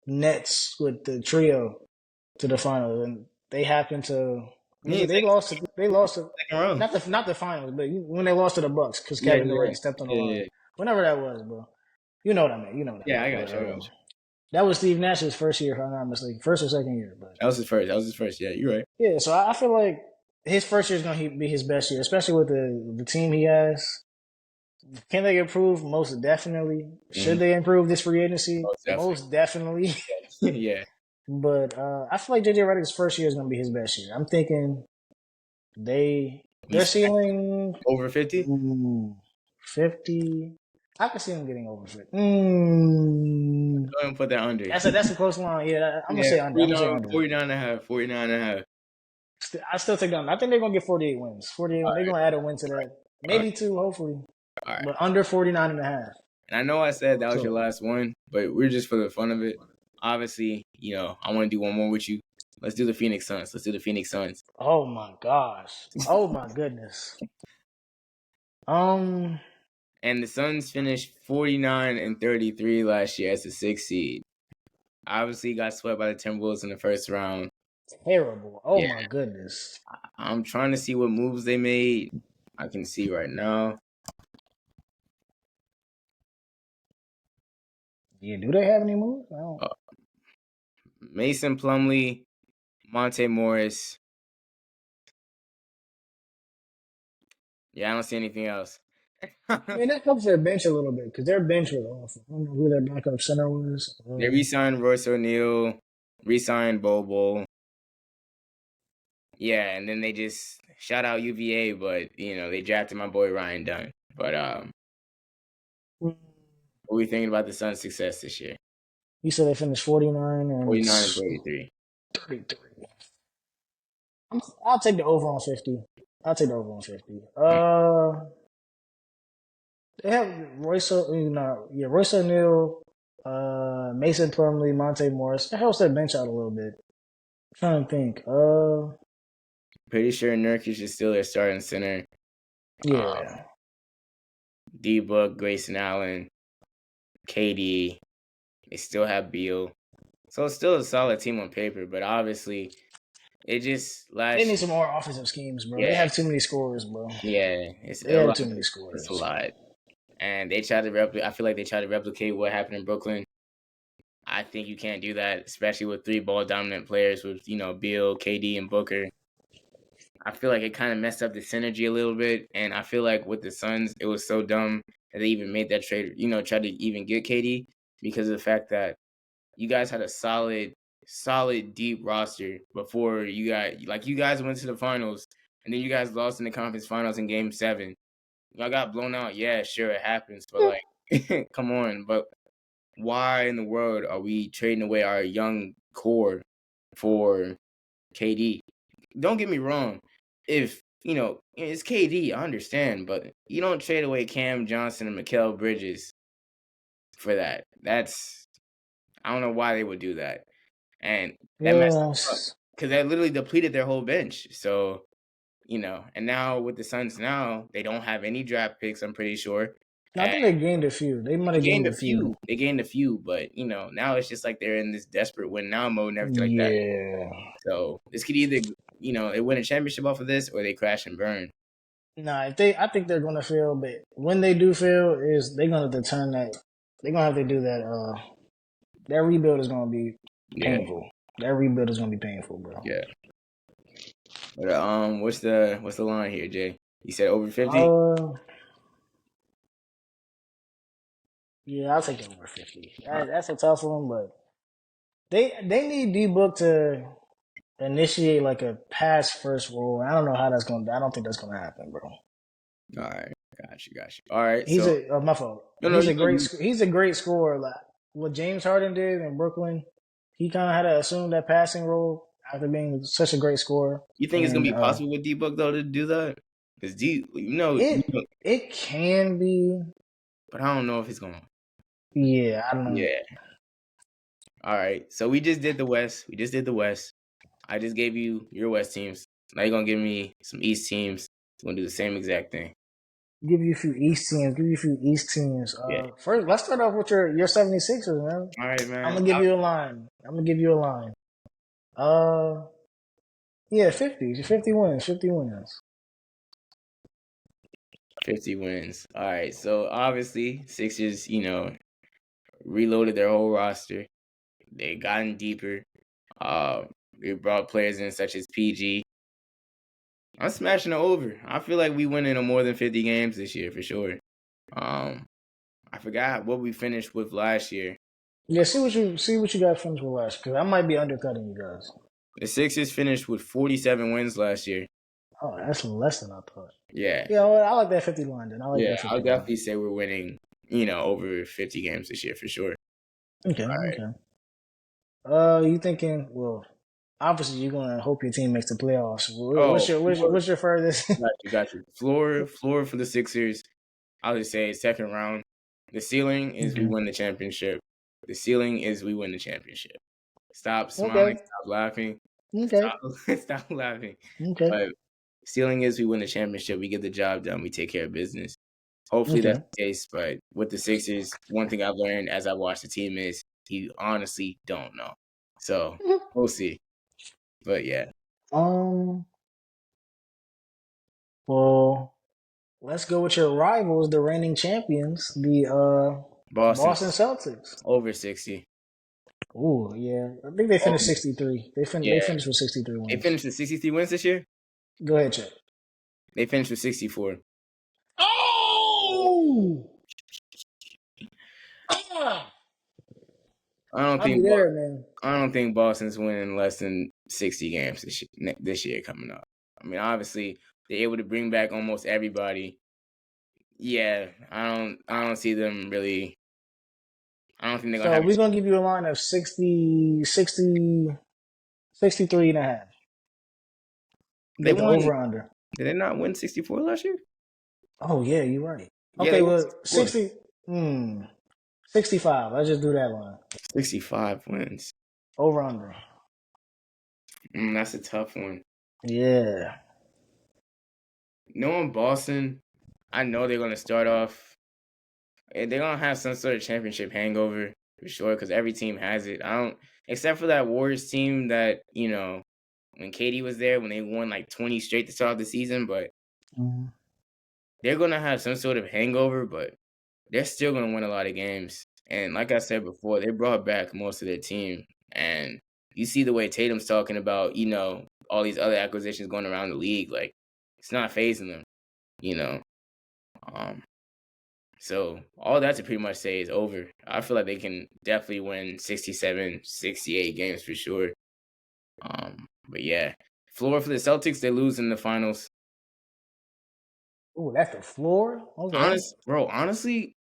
Nets with the trio to the finals, and they happened to they lost to not the finals, but when they lost to the Bucks because Kevin Durant stepped on the line. Whenever that was, bro. You know what I mean. Yeah, I got you. That was Steve Nash's first year, if I'm not mistaken. First or second year. But that was his first. Yeah, you're right. Yeah, so I feel like his first year is going to be his best year, especially with the team he has. Can they improve? Most definitely. Should they improve this free agency? Most definitely. Yeah. But I feel like JJ Redick's first year is going to be his best year. I'm thinking their ceiling over 50. 50. I can see him getting over 50. Go ahead and put that under. That's a close line. Yeah, I'm gonna say under. 49.5. I still take them. I think they're gonna get 48 wins. 48. They're gonna add a win to that. Maybe two, hopefully. All right. But under 49.5. And I know I said that was your last one, but we're just for the fun of it. Obviously, I want to do one more with you. Let's do the Phoenix Suns. Oh my gosh. Oh my goodness. And the Suns finished 49-33 last year as the 6th seed. Obviously, got swept by the Timberwolves in the first round. Terrible. Oh my goodness. I'm trying to see what moves they made. I can see right now. Yeah, do they have any moves? I don't. Mason Plumlee, Monte Morris. Yeah, I don't see anything else. I mean, that helps their bench a little bit because their bench was awful. I don't know who their backup center was. They re-signed Royce O'Neal, re-signed Bobo. Yeah, and then they just shout out UVA, but they drafted my boy Ryan Dunn. But what are we thinking about the Suns' success this year? You said they finished 49 and 33. I'll take the over on 50. They have Royce O'Neal, Mason Plumlee, Monte Morris. That helps their bench out a little bit. I'm trying to think. Pretty sure Nurkic is still their starting center. Yeah. D-Book, Grayson Allen, KD. They still have Beal. So it's still a solid team on paper, but obviously it just they need some more offensive schemes, bro. Yeah. They have too many scorers, bro. Yeah. They have too many scorers. It's a lot. And they tried to replicate. I feel like they tried to replicate what happened in Brooklyn. I think you can't do that, especially with 3 ball dominant players with Beal, KD, and Booker. I feel like it kind of messed up the synergy a little bit, and I feel like with the Suns, it was so dumb that they even made that trade. Tried to even get KD because of the fact that you guys had a solid, deep roster before you guys went to the finals, and then you guys lost in the conference finals in Game 7. Y'all got blown out. Yeah, sure, it happens. But, come on. But why in the world are we trading away our young core for KD? Don't get me wrong. If, it's KD, I understand. But you don't trade away Cam Johnson and Mikal Bridges for that. I don't know why they would do that. And that messed up because that literally depleted their whole bench. So... and now with the Suns they don't have any draft picks, I'm pretty sure. I think they gained a few. They might have gained a few. They gained a few, but, now it's just like they're in this desperate win now mode and everything like that. Yeah. So this could either, they win a championship off of this, or they crash and burn. Nah, I think they're gonna fail, but when they do fail, they're gonna have to turn that. They're gonna have to do that. That rebuild is gonna be painful. That rebuild is gonna be painful, bro. Yeah. But what's the line here, Jay? You said over 50? Yeah, I'll take it over 50. That's a tough one, but they need D-Book to initiate like a pass first role. I don't know how that's going. I don't think that's going to happen, bro. All right, got you. All right, he's my fault. No, he's a great scorer. Like what James Harden did in Brooklyn, he kind of had to assume that passing role after being such a great scorer. You think it's gonna be possible with D-Book though to do that? Because it can be, but I don't know if it's gonna. Yeah, I don't know. Yeah. All right, so we just did the West. I just gave you your West teams. Now you're gonna give me some East teams. We're gonna do the same exact thing. Give you a few East teams. Yeah. First, let's start off with your 76ers, man. All right, man. I'm gonna give you a line. Yeah, 50 wins. 50 wins. 50 wins. All right, so obviously Sixers, reloaded their whole roster. They gotten deeper. They brought players in such as PG. I'm smashing it over. I feel like we winning more than 50 games this year for sure. I forgot what we finished with last year. Yeah, see what you got finished with last year, because I might be undercutting you guys. The Sixers finished with 47 wins last year. Oh, that's less than I thought. Yeah. Yeah, well, I like that 50 line then. I'll definitely say we're winning, over 50 games this year for sure. Okay, okay. You thinking, well, obviously you're going to hope your team makes the playoffs. What's your furthest? Got you. Floor for the Sixers, I'll just say second round. The ceiling is we win the championship. Stop smiling. Stop laughing. Okay. Stop laughing. Okay. But ceiling is we win the championship. We get the job done. We take care of business. Hopefully that's the case. But with the Sixers, one thing I've learned as I watch the team is you honestly don't know. So we'll see. But yeah. Well, let's go with your rivals, the reigning champions, the Boston Celtics. Over 60. Ooh, yeah. I think they finished 63. They finished with 63 wins. They finished with 63 wins this year? Go ahead, Chet. They finished with 64. Oh! I don't think Boston's winning less than 60 games this year coming up. I mean, obviously they're able to bring back almost everybody. Yeah, I don't see them really. I don't think they're gonna. So we're gonna give you a line of 63 and a half. They won over under. Did they not win 64 last year? Oh yeah, you're right. Okay, well 65. Let's just do that line. 65 wins. Over under. That's a tough one. Yeah. Knowing Boston, I know they're gonna start off. They're gonna have some sort of championship hangover for sure, because every team has it. Except for that Warriors team that when KD was there, when they won like 20 straight to start the season, but they're gonna have some sort of hangover, but they're still gonna win a lot of games. And like I said before, they brought back most of their team, and you see the way Tatum's talking about, all these other acquisitions going around the league, like it's not fazing them, So all that to pretty much say is over. I feel like they can definitely win 67, 68 games for sure. But yeah, floor for the Celtics, they lose in the finals. Ooh, that's the floor? Okay. Honestly,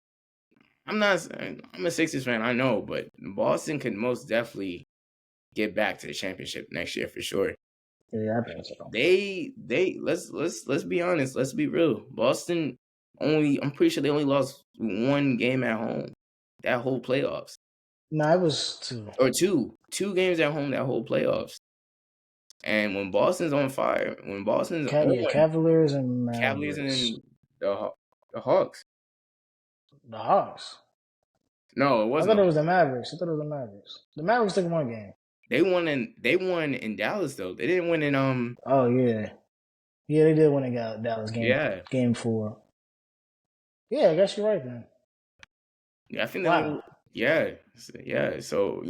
I'm a Sixers fan, I know, but Boston could most definitely get back to the championship next year for sure. Yeah, I think so. Let's be honest, let's be real. Boston I'm pretty sure they only lost one game at home that whole playoffs. No, it was two. Or two games at home that whole playoffs. And when Boston's on fire, Cavaliers and Mavericks. Cavaliers and the Hawks. The Hawks? No, it wasn't. I thought it was the Mavericks. The Mavericks took one game. They won in Dallas though. They didn't win in Oh yeah, yeah, they did when they got Dallas yeah. game 4. Yeah, I guess you're right then. Yeah, I think they only Wow. yeah. So,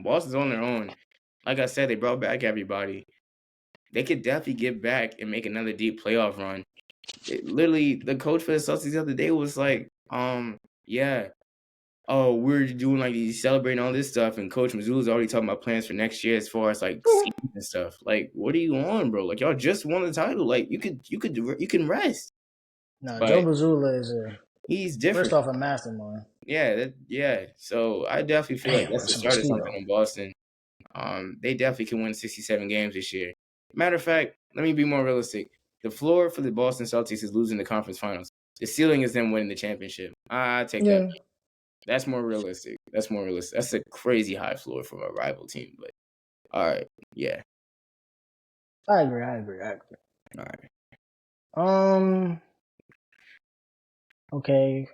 Boston's on their own. Like I said, they brought back everybody. They could definitely get back and make another deep playoff run. Literally, the coach for the Celtics the other day was like, yeah, oh, we're doing like these celebrating all this stuff, and Coach Mazzulla's already talking about plans for next year as far as like schemes and stuff. Like, what are you on, bro? Like, y'all just won the title. Like, you can rest. No, Joe But Mazzulla is he's different. first off a mastermind. Yeah. So I definitely feel like Damn, bro, that's the it's a start of something mosquito. in Boston. They definitely can win 67 games this year. Matter of fact, let me be more realistic. The floor for the Boston Celtics is losing the conference finals. The ceiling is them winning the championship. I take that. Yeah, That's more realistic. That's a crazy high floor for a rival team. But all right, yeah, I agree. all right. Okay,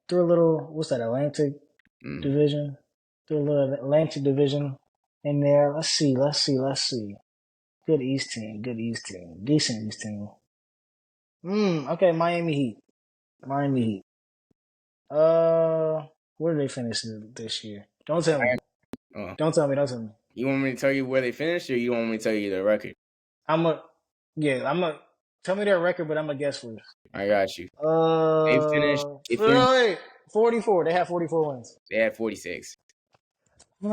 threw a little. What's that? Atlantic division. Threw a little Atlantic division in there. Let's see. Good East team. Decent East team. Okay, Miami Heat. Where did they finish this year? Don't tell me. Oh, Don't tell me. you want me to tell you where they finished, or you want me to tell you their record? I'm a tell me their record, but I'm gonna guess first. I got you. They finished. Wait, 44. They have 44 wins. They had 46. 2,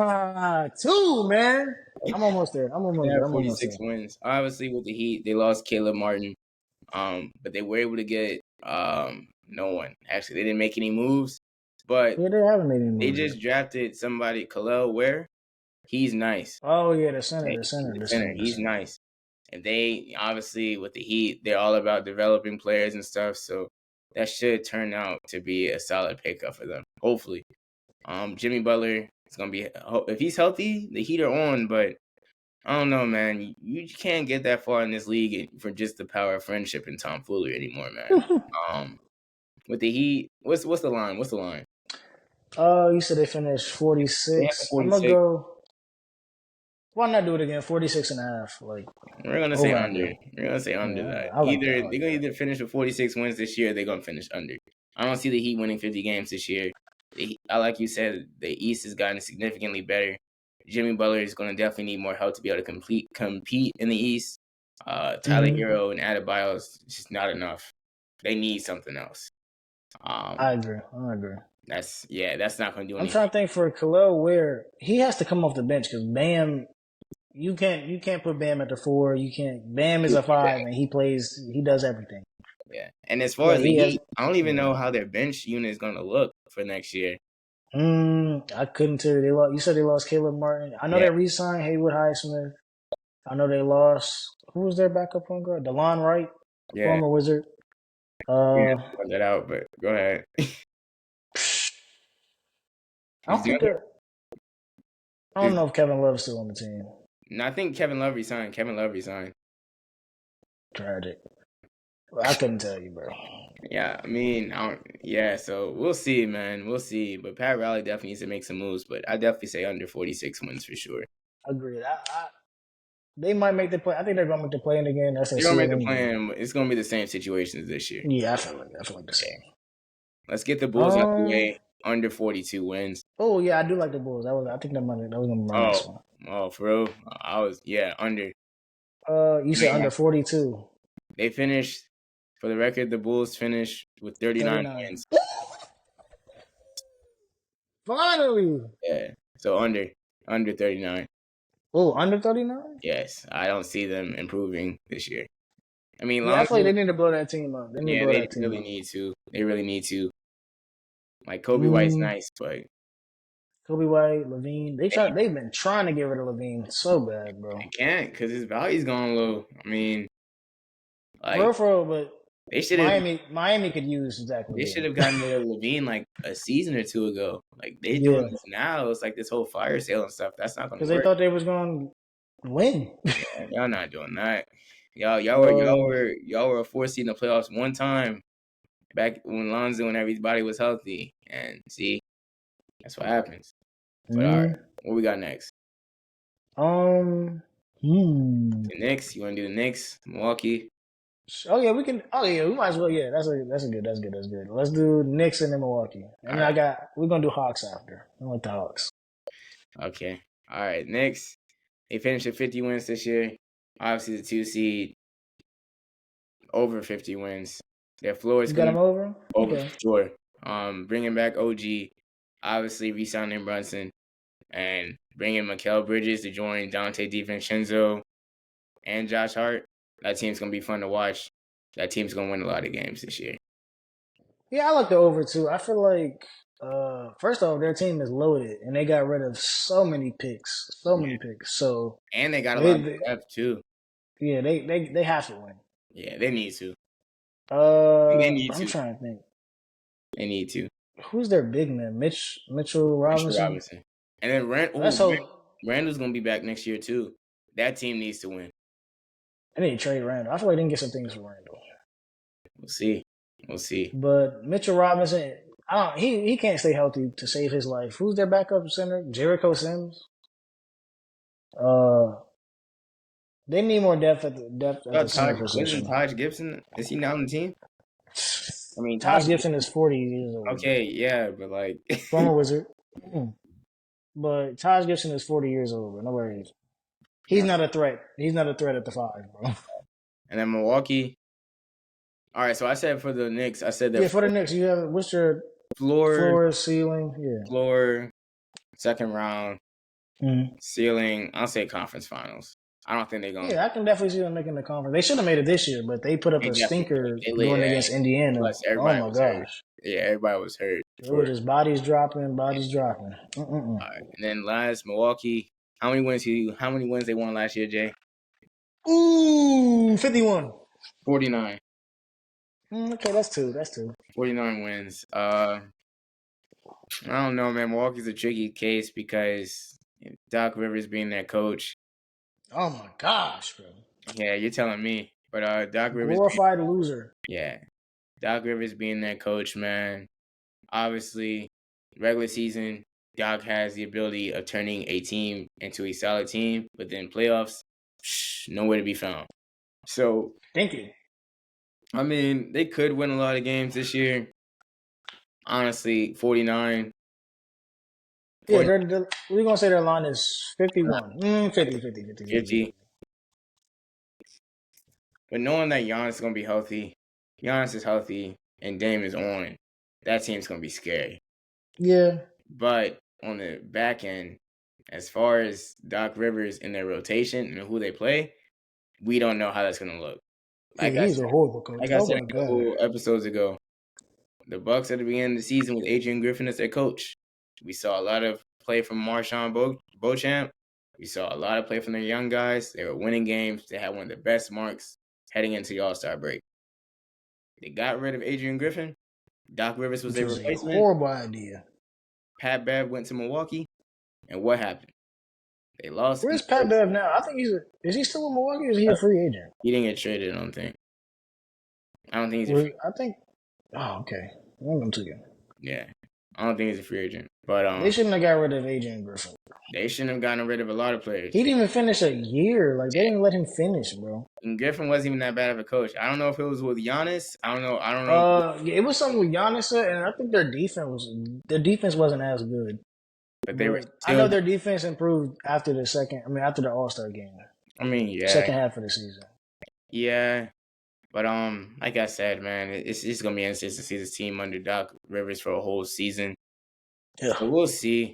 man. I'm almost there. They had 46 wins. Obviously, with the Heat, they lost Caleb Martin. But they were able to get no one. Actually, they didn't make any moves. But Yeah, they haven't made any moves. they just drafted somebody, Khalil Ware. He's nice. Oh yeah, the center. He's nice. And they obviously with the Heat, they're all about developing players and stuff. So that should turn out to be a solid pickup for them. Hopefully. Jimmy Butler is gonna be if he's healthy, the Heat are on, but I don't know, man. You can't get that far in this league for just the power of friendship and tomfoolery anymore, man. With the Heat, what's the line? What's the line? You said they finished 46. 46. I'm gonna go. Why not do it again? 46 and a half. Like we're gonna say under. We're gonna say under that. They're gonna either finish with 46 wins this year, or they're gonna finish under. I don't see the Heat winning 50 games this year. Like you said, the East has gotten significantly better. Jimmy Butler is going to definitely need more help to be able to compete in the East. Tyler Hero and Adebayo is just not enough. They need something else. I agree. That's not going to do anything. I'm trying to think for Khalil Ware. He has to come off the bench because Bam. You can't put Bam at the 4. You can't. Bam is a 5 and he does everything. Yeah, and as far as the Heat, I don't even know how their bench unit is going to look for next year. I couldn't tell you. You said they lost Caleb Martin. I know they re-signed Haywood Highsmith. I know they lost. Who was their backup point guard? DeLon Wright, former Wizard. Find that out, but go ahead. I don't know if Kevin Love's still on the team. No, I think Kevin Love resigned. Tragic. I couldn't tell you, bro. Yeah, I mean, so we'll see, man. We'll see. But Pat Riley definitely needs to make some moves, but I definitely say under 46 wins for sure. Agreed. They might make the play. I think they're going to make the play-in again. They're going to make the play-in. It's going to be the same situation as this year. Yeah, I feel like the same. Let's get the Bulls out the way. Under 42 wins. Oh, yeah, I do like the Bulls. I think that was going to be my next one. Oh, for real? Under. You said under 42. They finished, for the record, the Bulls finished with 39 wins. Finally! Yeah, so under 39. Oh, under 39? Yes, I don't see them improving this year. I mean, I feel like they need to blow that team up. They really need to. They really need to. Like Kobe White's nice, but Kobe White, Levine, they've been trying to get rid of Levine so bad, bro. They can't because his value's gone low. I mean, like but they should Miami could use exactly. They should have gotten rid of Levine like a season or two ago. Like they're doing this now. It's like this whole fire sale and stuff. That's not going to work. Because they thought they was going to win. Yeah, y'all not doing that. Y'all were a 4 seed in the playoffs one time back when Lonzo and everybody was healthy. And see, that's what happens. But all right, what we got next? The Knicks. You want to do the Knicks? Milwaukee. Oh yeah, we can. Oh yeah, we might as well. Yeah, that's good. Let's do Knicks and then Milwaukee, and All then right. we're gonna do Hawks after. I like the Hawks. Okay. All right. Knicks. They finished at 50 wins this year. Obviously, the 2 seed over 50 wins. Their floor is You got going them to over? be over Okay. for sure. Bringing back OG. Obviously, re-signing Brunson. And bringing Mikal Bridges to join Dante DiVincenzo and Josh Hart. That team's going to be fun to watch. That team's going to win a lot of games this year. Yeah, I like the over too. I feel like first off, their team is loaded, and they got rid of so many picks. So And they got a lot of depth, too. Yeah, they have to win. Yeah, they need to. They need I'm to. trying to think. They need to. Who's their big man? Mitchell Robinson. And then Randall's going to be back next year, too. That team needs to win. I need to trade Randall. I feel like they can get some things for Randall. We'll see. But Mitchell Robinson, he can't stay healthy to save his life. Who's their backup center? Jericho Sims. They need more depth at the center position. Taj Gibson, is he not on the team? I mean, Taj Gibson is 40 years old. Okay, yeah, but like former Wizard. But Taj Gibson is 40 years old, bro. No worries. He's not a threat. He's not a threat at the 5, bro. And then Milwaukee. All right, so I said for the Knicks, I said that. Yeah, for the Knicks, you have what's your floor, ceiling? Yeah, floor, second round, mm-hmm. Ceiling. I'll say conference finals. I don't think they're going. Yeah, I can definitely see them making the conference. They should have made it this year, but they put up a stinker going against Indiana. Oh my gosh! Hurt. Yeah, everybody was hurt. It was just bodies dropping. All right, and then last Milwaukee. How many wins they won last year, Jay? Ooh, 51. 49. Okay, that's two. 49 wins. I don't know, man. Milwaukee's a tricky case because Doc Rivers being their coach. Oh my gosh, bro. Yeah, you're telling me. But Doc Rivers, glorified loser. Yeah, Doc Rivers being their coach, man. Obviously, regular season, Doc has the ability of turning a team into a solid team, but then playoffs, nowhere to be found. So, thank you. I mean, they could win a lot of games this year. Honestly, 49. Yeah, we're going to say their line is 51. 50. But knowing that Giannis is going to be healthy, Giannis is healthy, and Dame is on, that team's going to be scary. Yeah. But on the back end, as far as Doc Rivers in their rotation and who they play, we don't know how that's going to look. He's a horrible coach. Like I said a couple episodes ago, the Bucks at the beginning of the season with Adrian Griffin as their coach, we saw a lot of play from Marshawn Beauchamp. We saw a lot of play from their young guys. They were winning games. They had one of the best marks heading into the All-Star break. They got rid of Adrian Griffin. Doc Rivers was their replacement. A horrible idea. Pat Bev went to Milwaukee, and what happened? They lost. Where's Pat Bev now? I think is he still in Milwaukee or is he a free agent? He didn't get traded, I don't think. Oh, okay. I'm too good. Yeah. I don't think he's a free agent. But they shouldn't have got rid of Adrian Griffin. They shouldn't have gotten rid of a lot of players. He didn't even finish a year. Like, they didn't let him finish, bro. And Griffin wasn't even that bad of a coach. I don't know if it was with Giannis. I don't know. Yeah, it was something with Giannis, and I think their defense wasn't as good. But they were still, I know their defense improved after the All-Star game. I mean, yeah. Second half of the season. Yeah. But like I said, man, it's gonna be interesting to see this team under Doc Rivers for a whole season. Yeah. So we'll see.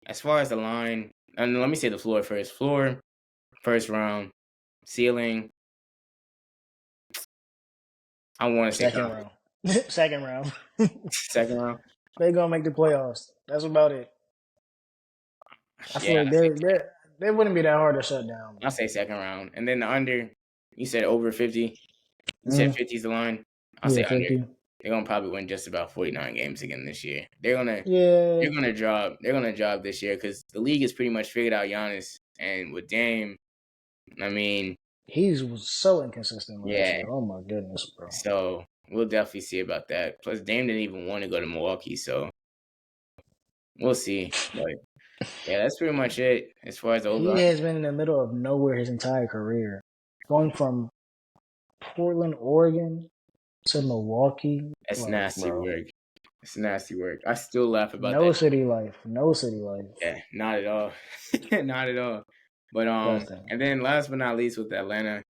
As far as the line, and let me say the floor first. Floor, first round. Ceiling, I want to say second round. Second round. Second round. They're gonna make the playoffs. That's about it. I feel like they wouldn't be that hard to shut down. I'll say second round. And then the under, you said over 50. You said 50 is the line. I'll say 50. Under. They're gonna probably win just about 49 games again this year. They're gonna drop this year because the league has pretty much figured out Giannis, and with Dame, I mean, he was so inconsistent. Yeah. Oh my goodness, bro. So we'll definitely see about that. Plus, Dame didn't even want to go to Milwaukee, so we'll see. But Yeah, that's pretty much it as far as the He over. has been in the middle of nowhere his entire career, going from Portland, Oregon to Milwaukee. That's Like, nasty bro, work. It's nasty work. I still laugh about no that. city life, no city life. Yeah, not at all. Not at all. But Nothing. and then last but not least with Atlanta,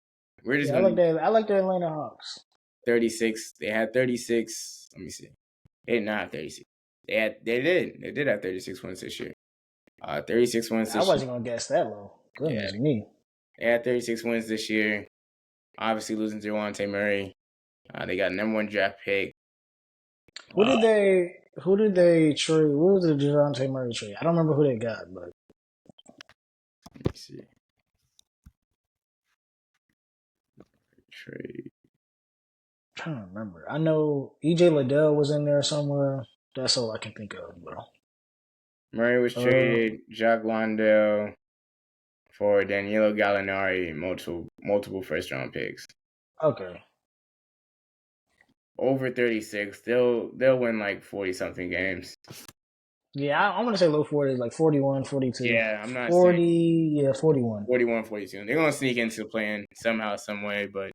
we're just Yeah, I gonna like that. I like the Atlanta Hawks. 36. They had 36. Let me see. They did not have 36. They did have 36 wins this year. 36 wins I this year. wasn't gonna guess that low. Goodness me. They had 36 wins this year. Obviously losing to Devontae Murray. They got #1 draft pick. Who did they trade? What was the DeJounte Murray trade? I don't remember who they got, but Let me see. Trade. I'm trying to remember. I know EJ Liddell was in there somewhere. That's all I can think of, bro. Murray was traded. Jacques Landale for Danilo Gallinari, multiple first round picks. Okay. Over 36. They'll win like 40 something games. Yeah, I want to say low 40s, like 41, 42. Yeah, I'm not 40, yeah, 41. 41, 42. They're gonna sneak into the plan somehow, some way, but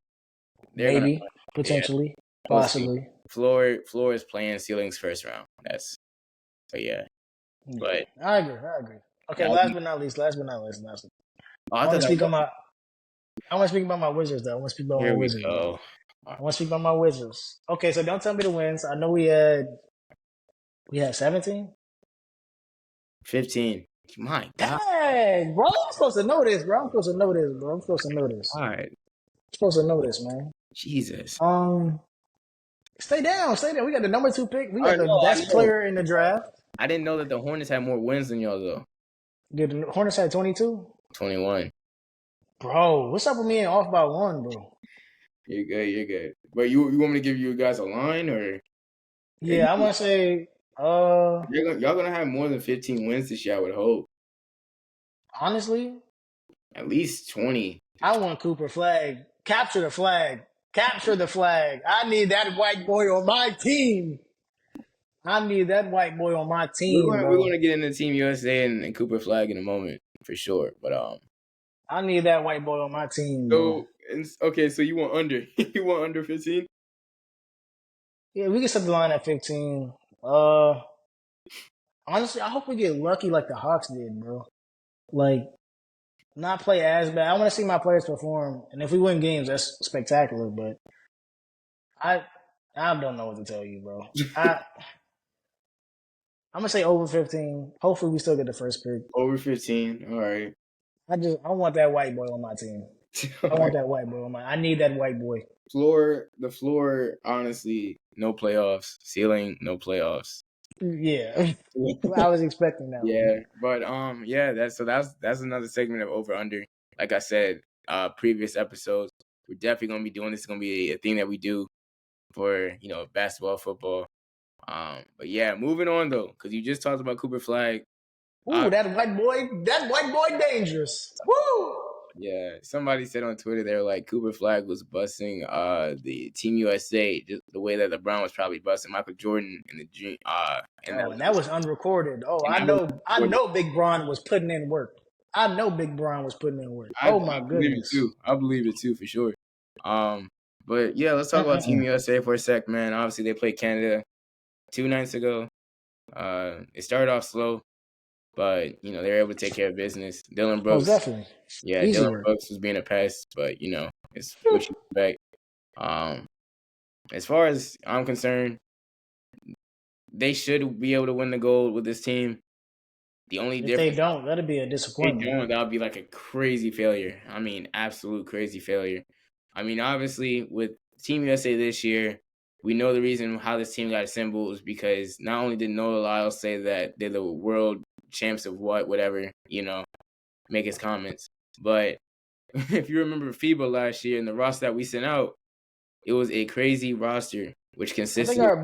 Maybe, potentially, possibly. Floor is playing, ceilings first round. But yeah. But I agree. Okay, last but not least. I want to speak about my Wizards, though. I want to speak about my Wizards. Go. I want to speak about my Wizards. Okay, so don't tell me the wins. I know we had 17? 15. My God. Dang, bro. I'm supposed to know this, bro. All right. I'm supposed to know this, man. Jesus. Stay down. We got the #2 pick. We got the best player in the draft. I didn't know that the Hornets had more wins than y'all, though. Did the Hornets had 22? 21. Bro, what's up with me and off by 1, bro? You're good. But you want me to give you guys a line, or? Yeah, I want to say, y'all gonna have more than 15 wins this year, I would hope. Honestly, at least 20. I want Cooper Flagg. Capture the flag. I need that white boy on my team. We're going to get into Team USA and Cooper Flagg in a moment for sure. But I need that white boy on my team. Bro. So you want under? You want under 15? Yeah, we can set the line at 15. Honestly, I hope we get lucky like the Hawks did, bro. Like, not play as bad. I want to see my players perform, and if we win games, that's spectacular. But I don't know what to tell you, bro. I'm gonna say over 15. Hopefully, we still get the first pick. Over 15. All right. I want that white boy on my team. I need that white boy. The floor, honestly, no playoffs. Ceiling, no playoffs. Yeah, I was expecting that. Yeah, but that's another segment of over under. Like I said, previous episodes, we're definitely gonna be doing this. It's gonna be a thing that we do for basketball, football. But yeah, moving on though, because you just talked about Cooper Flagg. Ooh, that white boy, dangerous. Woo! Yeah, somebody said on Twitter they were like Cooper Flagg was busting the Team USA just the way that LeBron was probably busting Michael Jordan in the dream. And that was unrecorded. Oh, I know Big Bron was putting in work. Oh my goodness. I believe it too for sure. But yeah, let's talk about Team USA for a sec, man. Obviously they played Canada 2 nights ago. It started off slow, but they were able to take care of business. Dylan Brooks. Oh, definitely. Yeah, Dylan Brooks was being a pest, but it's what you expect. As far as I'm concerned, they should be able to win the gold with this team. The only if difference, they don't, that'd be a disappointment. That would be like a crazy failure. I mean, absolute crazy failure. I mean, obviously, with Team USA this year, we know the reason how this team got assembled was because not only did Noah Lyles say that they're the world champs of whatever, make his comments. But if you remember FIBA last year and the roster that we sent out, it was a crazy roster, which consisted. I think our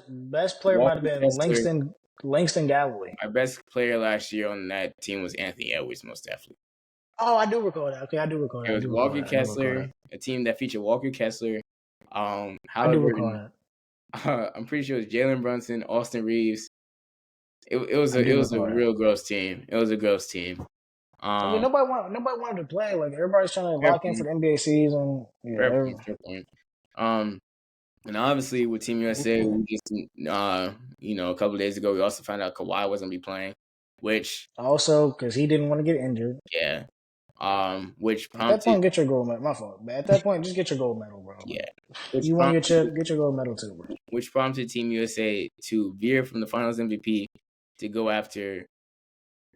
best player might have been Langston Galloway. Our best player last year on that team was Anthony Edwards, most definitely. Oh, I do recall that. Okay, I do recall that. It was Walker Kessler, a team that featured Walker Kessler. I do recall that. I'm pretty sure it was Jalen Brunson, Austin Reeves, It was I do a recall that. real gross team. It was a gross team. I mean, nobody wanted to play. Like everybody's trying to Fair lock in for point. the NBA season. Fair Yeah, point. Fair point. And obviously with Team USA, we just a couple of days ago, we also found out Kawhi wasn't gonna be playing, which also because he didn't want to get injured. yeah, which At that prompted point, get your gold medal. My fault. But at that point, just get your gold medal, bro. yeah, Like, you won your chip, get your gold medal too, bro. which prompted Team USA to veer from the Finals MVP to go after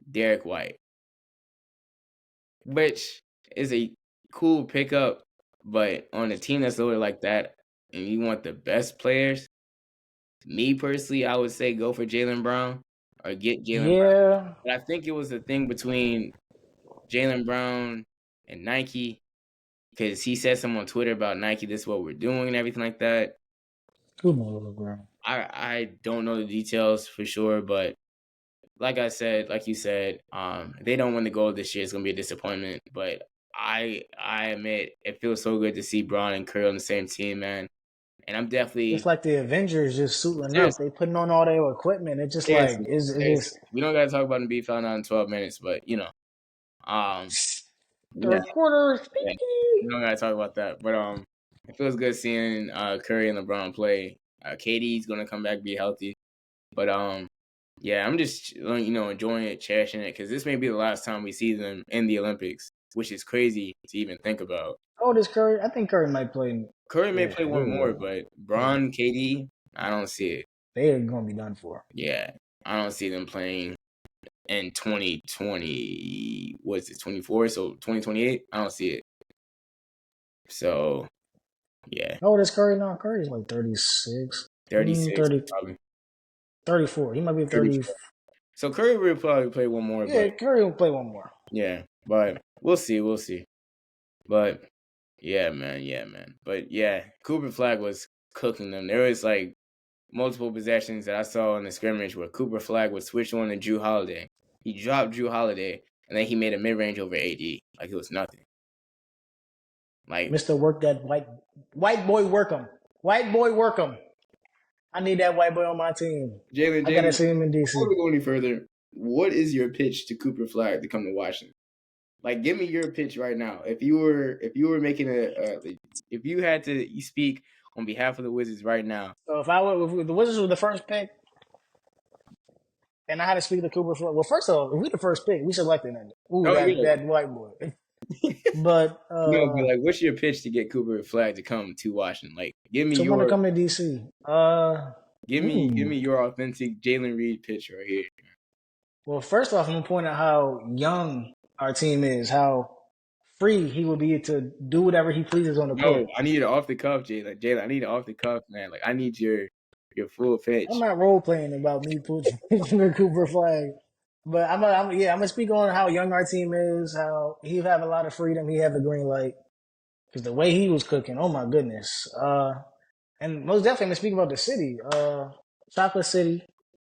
Derek White, which is a cool pickup, but on a team that's loaded like that, and you want the best players, me personally, I would say go for Jalen Brown or get Jalen Brown. Yeah, But I think it was a thing between Jalen Brown and Nike because he said something on Twitter about Nike, this is what we're doing and everything like that. who knows, bro? I don't know the details for sure, but like you said, they don't win the gold this year. It's gonna be a disappointment. But I admit it feels so good to see Braun and Curry on the same team, man. And I'm definitely It's like the Avengers just suiting up. seriously, They putting on all their equipment. It's just like it's just we don't gotta talk about Embiid fouling out in 12 minutes, but yeah, third quarter. yeah, we don't gotta talk about that. But it feels good seeing Curry and LeBron play. KD's gonna come back, be healthy. But yeah, I'm just enjoying it, cherishing it, because this may be the last time we see them in the Olympics, which is crazy to even think about. Oh, this Curry. I think Curry might play. Curry may play one more, but Bron, KD, I don't see it. They are gonna be done for. Yeah, I don't see them playing in 2020. What's it, 24? So 2028, I don't see it. So yeah. Oh, this Curry now. Curry's like 36. 36, 30, probably 34. He might be 30. 34. So Curry will probably play one more. Yeah, but, Curry will play one more. Yeah, but we'll see. But yeah, man. But yeah, Cooper Flagg was cooking them. There was like multiple possessions that I saw in the scrimmage where Cooper Flagg would switch on to Drew Holiday. He dropped Drew Holiday, and then he made a mid-range over AD. Like it was nothing. Like Mr. Work that white boy work him. White boy work him. I need that white boy on my team. Jalen, I gotta see him in DC. Before we go any further, what is your pitch to Cooper Flagg to come to Washington? Like, give me your pitch right now. If you were making if you had to speak on behalf of the Wizards right now. So if the Wizards were the first pick, and I had to speak to Cooper Flagg. Well, first of all, if we the first pick, we selected him. That white boy. But no, but like, what's your pitch to get Cooper Flagg to come to Washington? Like, give me want to come to DC. Give me your authentic Jalen Reed pitch right here. Well, first off, I'm gonna point out how young our team is, how free he will be to do whatever he pleases on the court. No, I need it off the cuff, Jalen. Jalen, I need it off the cuff, man. Like, I need your full pitch. I'm not role playing about me putting Cooper Flagg, but I'm gonna speak on how young our team is, how he have a lot of freedom, he have the green light, because the way he was cooking, oh my goodness. And most definitely, I'm gonna speak about the city, Chocolate City.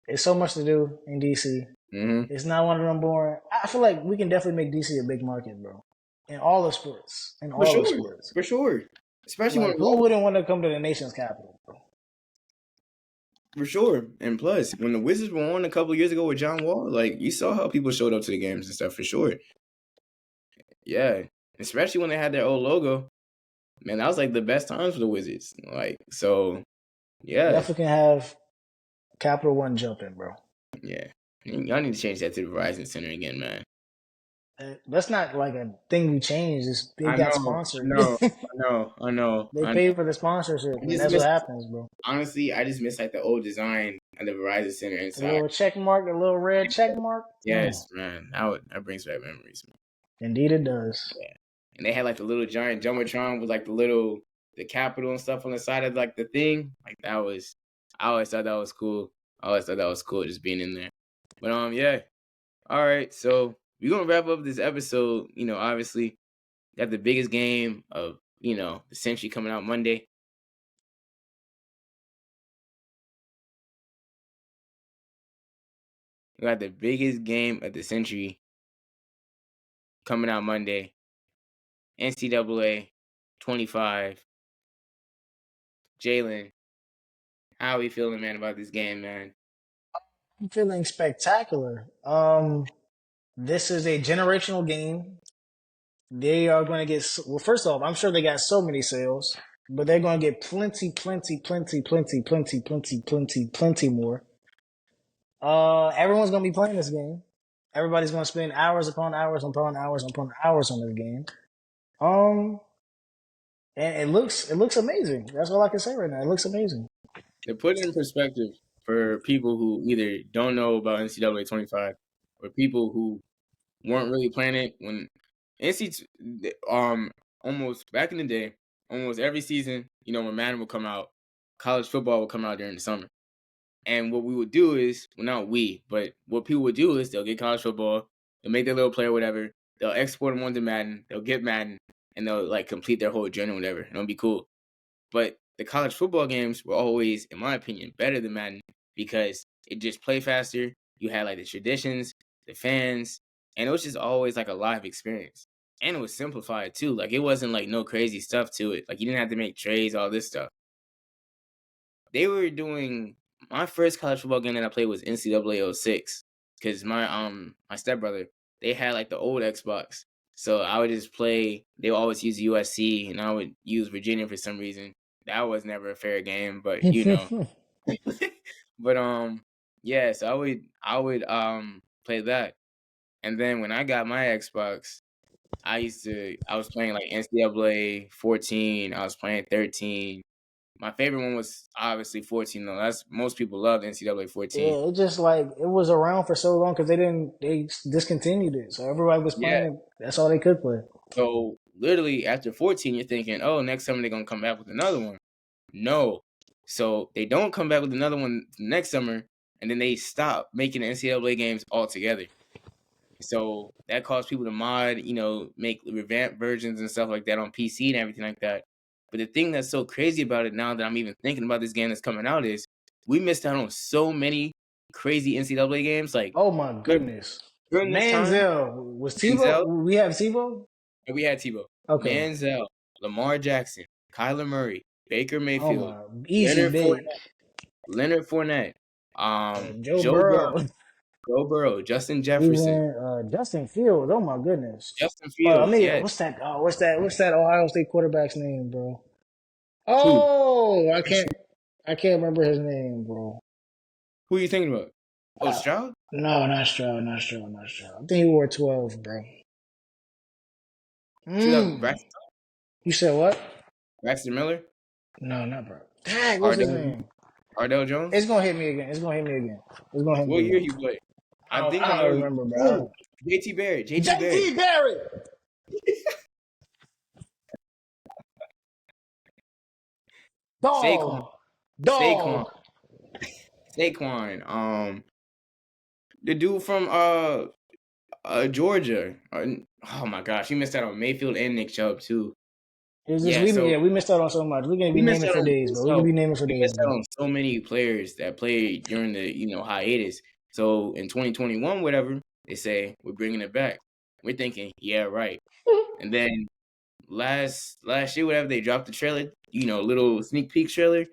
There's so much to do in DC. Mm-hmm. It's not one of them boring. I feel like we can definitely make DC a big market, bro. In all the sports. For sure. Especially like, who wouldn't want to come to the nation's capital, bro? For sure. And plus, when the Wizards were on a couple of years ago with John Wall, like, you saw how people showed up to the games and stuff, for sure. Yeah. Especially when they had their old logo. Man, that was like the best times for the Wizards. Like, so, yeah. Definitely can have Capital One jumping, bro. Yeah. Y'all need to change that to the Verizon Center again, man. That's not like a thing we changed. They got sponsored. I know. They paid for the sponsorship. And that's what happens, bro. Honestly, I just miss like the old design of the Verizon Center inside. The little check mark, the little red check mark. Yes, man. That brings back memories, man. Indeed it does. Yeah. And they had like the little giant Jumbotron with like the capital and stuff on the side of like the thing. Like I always thought that was cool. Just being in there. But yeah. All right, so we're gonna wrap up this episode. Obviously, got the biggest game of the century coming out Monday. We got the biggest game of the century coming out Monday. NCAA 25. Jalen, how are we feeling, man, about this game, man? I'm feeling spectacular. This is a generational game. They are going to get, well, first off, I'm sure they got so many sales, but they're going to get plenty more. Everyone's going to be playing this game. Everybody's going to spend hours upon hours upon hours upon hours on this game. And it looks amazing. That's all I can say right now. It looks amazing. To put it in perspective for people who either don't know about NCAA 25 or people who weren't really playing it when almost back in the day, almost every season, when Madden would come out, college football would come out during the summer. And what we would do is, well, not we, but what people would do is they'll get college football, they'll make their little play or whatever, they'll export them onto Madden, they'll get Madden, and they'll like complete their whole journey or whatever, and it'll be cool. But the college football games were always, in my opinion, better than Madden because it just played faster. You had like the traditions, the fans, and it was just always like a live experience. And it was simplified too. Like it wasn't like no crazy stuff to it. Like you didn't have to make trades, all this stuff. They were doing my first college football game that I played was NCAA 06 because my stepbrother, they had like the old Xbox. So I would just play. They would always use USC, and I would use Virginia for some reason. That was never a fair game, but but yeah. So I would play that, and then when I got my Xbox, I was playing like NCAA 14. I was playing 13. My favorite one was obviously 14 though. That's most people loved NCAA 14. Yeah, it just like it was around for so long because they discontinued it, so everybody was playing it. That's all they could play. So literally after 14, you're thinking, oh, next summer they're gonna come back with another one. No, so they don't come back with another one next summer, and then they stop making the NCAA games altogether. So that caused people to mod, make revamped versions and stuff like that on PC and everything like that. But the thing that's so crazy about it now that I'm even thinking about this game that's coming out is we missed out on so many crazy NCAA games. Like, oh my goodness, Manziel was Tebow. We have Tebow. And we had Tebow. Okay. Manziel, Lamar Jackson, Kyler Murray, Baker Mayfield, Leonard Fournette, Joe Burrow, Justin Jefferson, Justin Fields. Oh my goodness, Justin Fields. Yes. What's that Ohio State quarterback's name, bro? Oh, I can't remember his name, bro. Who are you thinking about? Oh, Stroud? No, not Stroud. I think he wore 12, bro. You said what? Braxton Miller? No, not bro. Dang, what's his name? Ardell Jones? It's gonna hit me again. What year he played? I don't remember, bro. JT Barrett. JT Barrett. Dog. Saquon. The dude from Georgia. Oh my gosh, he missed out on Mayfield and Nick Chubb too. We missed out on so much. We're gonna be naming for days, bro. We're gonna be naming for days. We missed out on so many players that played during the hiatus. So in 2021, whatever they say, we're bringing it back. We're thinking, yeah, right. And then last year, whatever, they dropped the trailer, little sneak peek trailer,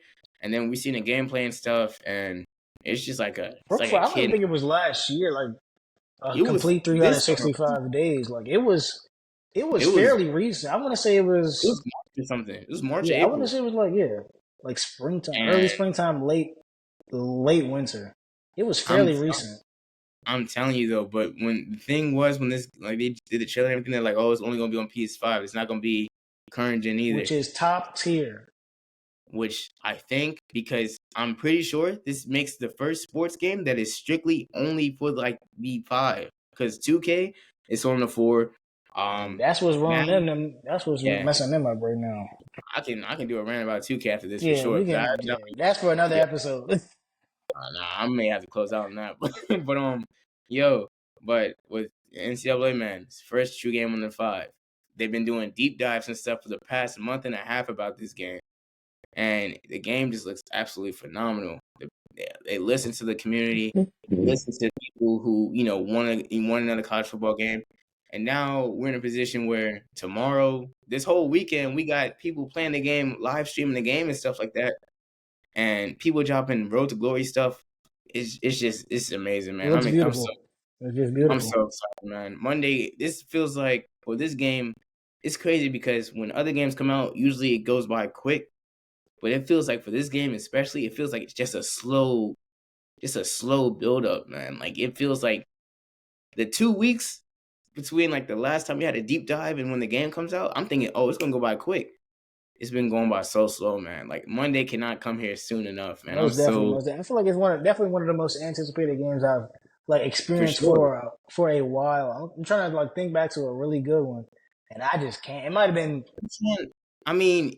and then we seen the gameplay and stuff, and it's just like a. I don't think it was last year, like a complete 365 days. Like it was fairly recent. I want to say it was March or something. It was March. I want to say it was like springtime, early springtime, late winter. It was fairly recent. I'm telling you though, but when the thing was when this they did the trailer and everything, they're like, oh, it's only gonna be on PS5. It's not gonna be current gen either. Which is top tier. Which I think, because I'm pretty sure this makes the first sports game that is strictly only for like the 5. Because 2K is on the 4. That's what's wrong with them. That's what's messing them up right now. I can do a rant about 2K after this for sure. That's for another episode. I may have to close out on that. But with NCAA, man, it's first true game on the 5. They've been doing deep dives and stuff for the past month and a half about this game. And the game just looks absolutely phenomenal. They listen to the community, listen to people who, want another college football game. And now we're in a position where tomorrow, this whole weekend, we got people playing the game, live streaming the game and stuff like that. And people dropping Road to Glory stuff it's amazing, It man. looks I'm so beautiful. It's just I'm beautiful. so excited, man. Monday, this feels like for this game, it's crazy because when other games come out, usually it goes by quick. But it feels like for this game, especially, it feels like it's just a slow build up, man. Like it feels like the 2 weeks between like the last time we had a deep dive and when the game comes out, I'm thinking, oh, it's gonna go by quick. It's been going by so slow, man. Like Monday cannot come here soon enough, man. I'm Most definitely, so most definitely. I feel like it's definitely one of the most anticipated games I've like for experienced sure. for a while. I'm trying to like think back to a really good one, and I just can't. It might have been. I mean,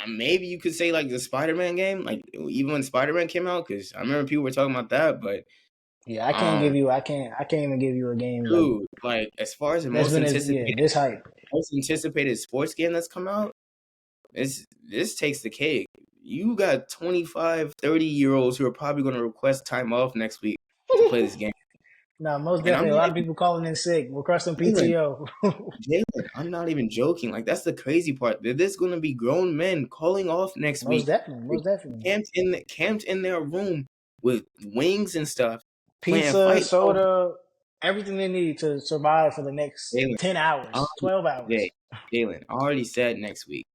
maybe you could say like the Spider-Man game, like even when Spider-Man came out, because I remember people were talking about that. But Yeah, I can't um, give you. I can't even give you a game dude, like as far as the that's been as this hype. most anticipated sports game that's come out, this takes the cake. You got 25, 30-year-olds who are probably going to request time off next week to play this game. No, most And I'm definitely. A not lot of people calling in sick, requesting even PTO. Jalen, I'm not even joking. Like that's the crazy part. There's going to be grown men calling off next Most week, definitely, most definitely. camped in their room with wings and stuff, playing Pizza, fight. soda, everything they need to survive for the next Jalen, 10 hours, 12 hours. Jalen, I already said next week.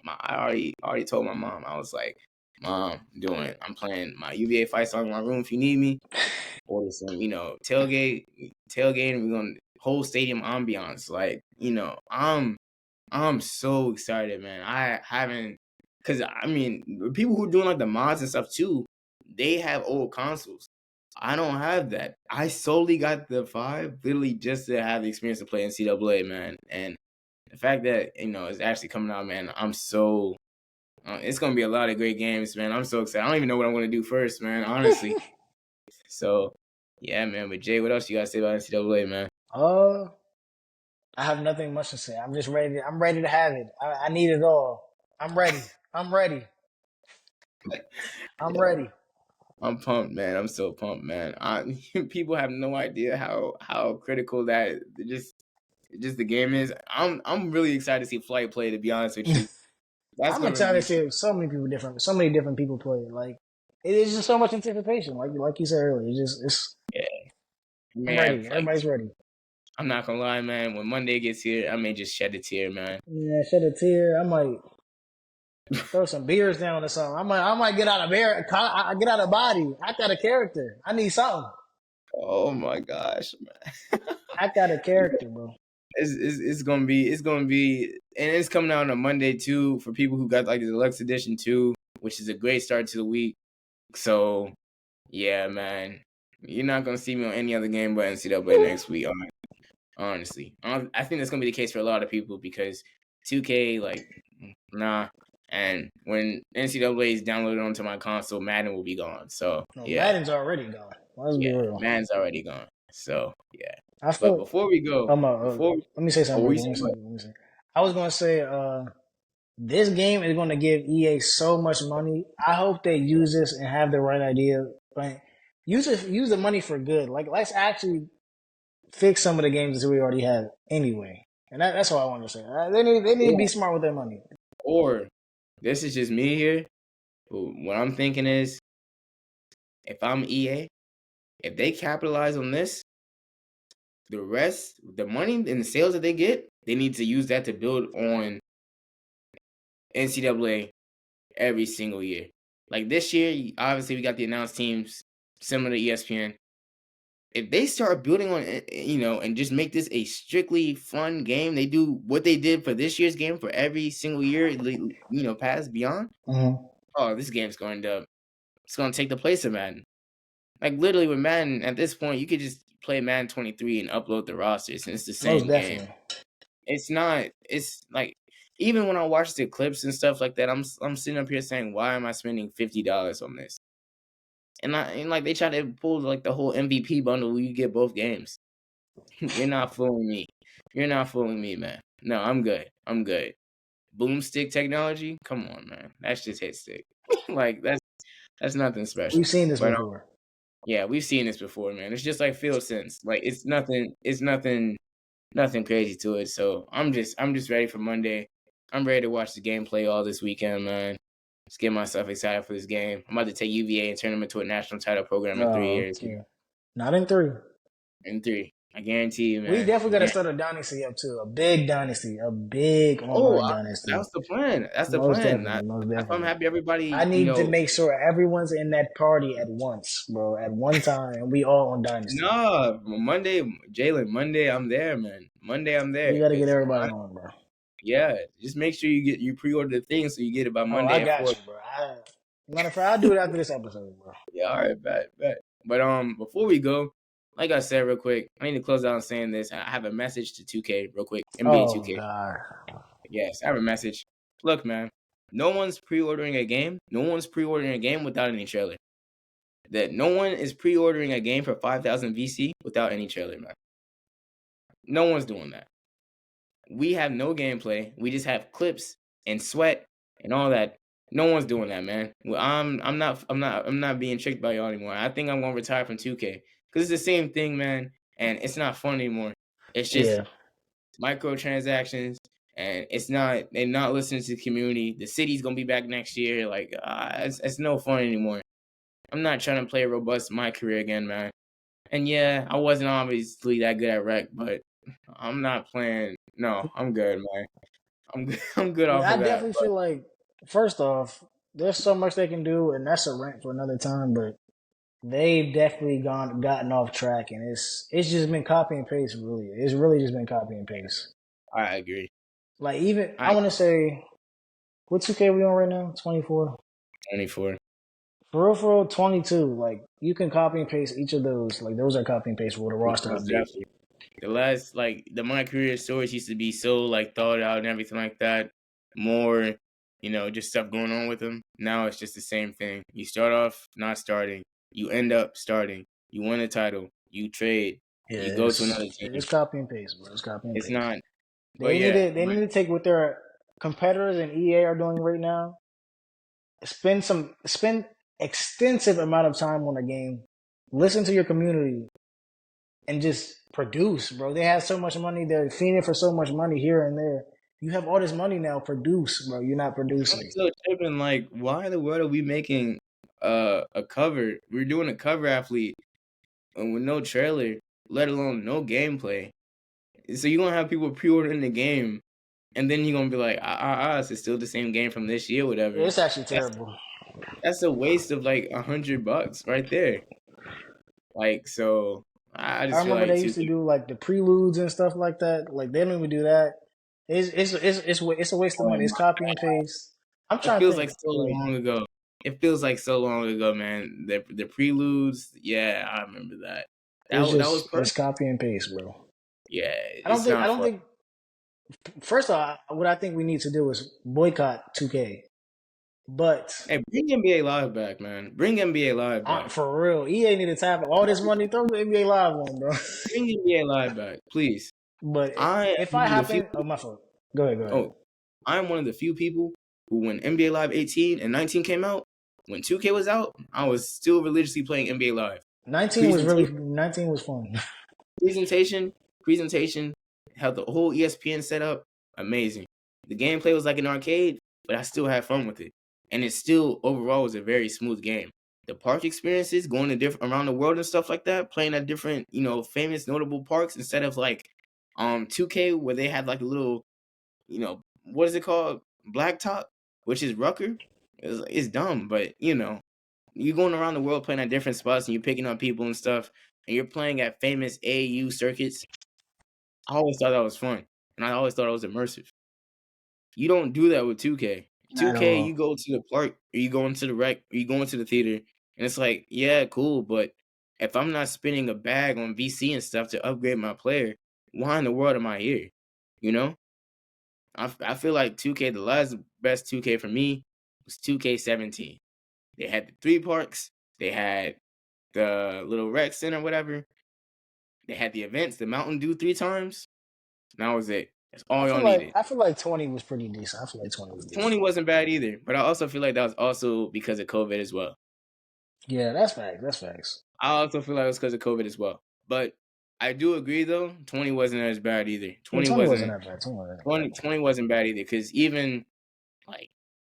I already told my mom. I was like, Mom, I'm playing my UVA fight song in my room if you need me. Order some, tailgate, and we're gonna whole stadium ambiance. Like, I'm so excited, man. I haven't, cause I mean, people who are doing like the mods and stuff too, they have old consoles. I don't have that. I solely got the 5 literally just to have the experience to play NCAA, man. And the fact that it's actually coming out, man, I'm so. It's gonna be a lot of great games, man. I'm so excited. I don't even know what I'm gonna do first, man. Honestly. So, yeah, man. But Jay, what else you gotta say about NCAA, man? Uh, I have nothing much to say. I'm just ready. I'm ready to have it. I need it all. I'm ready. I'm ready. I'm Yo, ready. I'm pumped, man. I'm so pumped, man. People have no idea how critical that just the game is. I'm really excited to see Flight play. To be honest with you, that's I'm gonna excited to be see so many different people play. Like it is just so much anticipation. Like you said earlier, it's. yeah. I'm Man, ready. like Everybody's ready. I'm not gonna lie, man. When Monday gets here, I may just shed a tear, man. Yeah, shed a tear. I might throw some beers down or something. I might get out of beer. I get out of body. I got a character. I need something. Oh my gosh, man. I got a character, bro. It's gonna be, and it's coming out on a Monday too for people who got like the deluxe edition too, which is a great start to the week. So yeah, man, you're not gonna see me on any other game but NCAA next week. Honestly, I think that's gonna be the case for a lot of people because 2K like nah, and when NCAA is downloaded onto my console, Madden will be gone. So No, yeah, Madden's already gone. Let's be real. Madden's already gone. So yeah, I but feel. before we go, Let me say something real we quick. saying what? Let me say. I was gonna say, this game is gonna give EA so much money. I hope they use this and have the right idea. Like, use the money for good. Like, let's actually fix some of the games that we already have anyway. And that's all I want to say. They need to be smart with their money. Or this is just me here. But what I'm thinking is, if I'm EA, if they capitalize on this, the rest, the money and the sales that they get, they need to use that to build on NCAA every single year. Like this year, obviously we got the announced teams similar to ESPN. If they start building on it, and just make this a strictly fun game, they do what they did for this year's game for every single year, past beyond. Mm-hmm. Oh, this game's it's going to take the place of Madden. Like literally with Madden, at this point, you could just play Madden 23 and upload the rosters, and it's the Most same game. definitely. It's not. It's like even when I watch the clips and stuff like that, I'm sitting up here saying, why am I spending $50 on this? And like they try to pull like the whole MVP bundle where you get both games. You're not fooling me. You're not fooling me, man. No, I'm good. I'm good. Boomstick technology? Come on, man. That's just hit stick. Like that's nothing special. We've seen this But before. yeah, we've seen this before, man. It's just like Field Sense. Like it's nothing crazy to it. So I'm just ready for Monday. I'm ready to watch the gameplay all this weekend, man. Just get myself excited for this game. I'm about to take UVA and turn them into a national title program in 3 years. Okay. Not in 3. In 3. I guarantee you, man. We definitely got to start a dynasty up too. A big dynasty. A big online dynasty. That's the plan. That's the Most plan. definitely, most That's why I'm definitely. happy everybody. I need to make sure everyone's in that party at once, bro. At one time, and we all on dynasty. No, Monday, Jalen. Monday, I'm there, man. Monday, I'm there. We got to get everybody on, bro. Yeah, just make sure you pre-order the thing so you get it by Monday. I got you, bro. Matter of fact, I'll do it after this episode, bro. Yeah, all right, bet. But before we go, like I said, real quick, I need to close out on saying this. I have a message to 2K, real quick. NBA 2K. God. Yes, I have a message. Look, man, no one's pre-ordering a game. No one's pre-ordering a game without any trailer. That no one is pre-ordering a game for 5,000 VC without any trailer, man. No one's doing that. We have no gameplay. We just have clips and sweat and all that. No one's doing that, man. Well, I'm not being tricked by y'all anymore. I think I'm gonna retire from 2K because it's the same thing, man, and it's not fun anymore. It's just microtransactions, and they're not listening to the community. The city's gonna be back next year. Like, it's no fun anymore. I'm not trying to play robust my career again, man. And yeah, I wasn't obviously that good at rec, but I'm not playing. No, I'm good, man. I'm good off of that. I definitely feel like, first off, there's so much they can do, and that's a rant for another time. But they've definitely gotten off track, and it's just been copy and paste. Really, it's really just been copy and paste. I agree. Like I want to say, what 2K we on right now? 24. 24. For real, 22. Like, you can copy and paste each of those. Like, those are copy and paste for the roster. The last, the My Career stories used to be so, thought out and everything like that. More, just stuff going on with them. Now it's just the same thing. You start off not starting. You end up starting. You win a title. You trade. Yeah, you go to another team. It's copy and paste, bro. It's copy and paste. It's not. They need to take what their competitors and EA are doing right now. Spend extensive amount of time on a game. Listen to your community. And just produce, bro. They have so much money. They're fiending for so much money here and there. You have all this money now. Produce, bro. You're not producing. I'm still tripping. Why in the world are we making a cover? We're doing a cover athlete and with no trailer, let alone no gameplay. So you're going to have people pre-ordering the game, and then you're going to be like, it's still the same game from this year, whatever. It's actually terrible. That's a waste of $100 right there. So... I remember they used to do the preludes and stuff like that. Like, they don't even do that. It's a waste of money. It's copy and paste. I'm trying. It feels long ago. It feels like so long ago, man. The preludes, yeah, I remember that. That was perfect. It's copy and paste, bro. Yeah, I don't think. First off, what I think we need to do is boycott 2K. But hey, bring NBA Live back, man. Bring NBA Live back. For real. EA need to tap all this money. Throw the NBA Live on, bro. Bring NBA Live back, please. But if I happen... my fault. Go ahead. Oh, I'm one of the few people who, when NBA Live 18 and 19 came out, when 2K was out, I was still religiously playing NBA Live. 19 was fun. Presentation, had the whole ESPN set up. Amazing. The gameplay was like an arcade, but I still had fun with it. And it still, overall, was a very smooth game. The park experiences, going to around the world and stuff like that, playing at different, famous, notable parks instead of 2K where they had a little, what is it called? Blacktop, which is Rucker. It's dumb, but, you're going around the world playing at different spots and you're picking up people and stuff, and you're playing at famous AAU circuits. I always thought that was fun, and I always thought it was immersive. You don't do that with 2K. 2K, you go to the park, or you go into the rec, or you go into the theater, and it's like, yeah, cool, but if I'm not spending a bag on VC and stuff to upgrade my player, why in the world am I here? I feel like 2K, the last best 2K for me was 2K17. They had the 3 parks, they had the little rec center, whatever. They had the events, the Mountain Dew 3 times. And that was it. That's all y'all needed. I feel like 20 was pretty decent. 20 wasn't bad either, but I also feel like that was also because of COVID as well. Yeah, that's facts. I also feel like it was because of COVID as well. But I do agree, though, 20 wasn't as bad either. 20 wasn't that bad. 20 wasn't bad either, because even,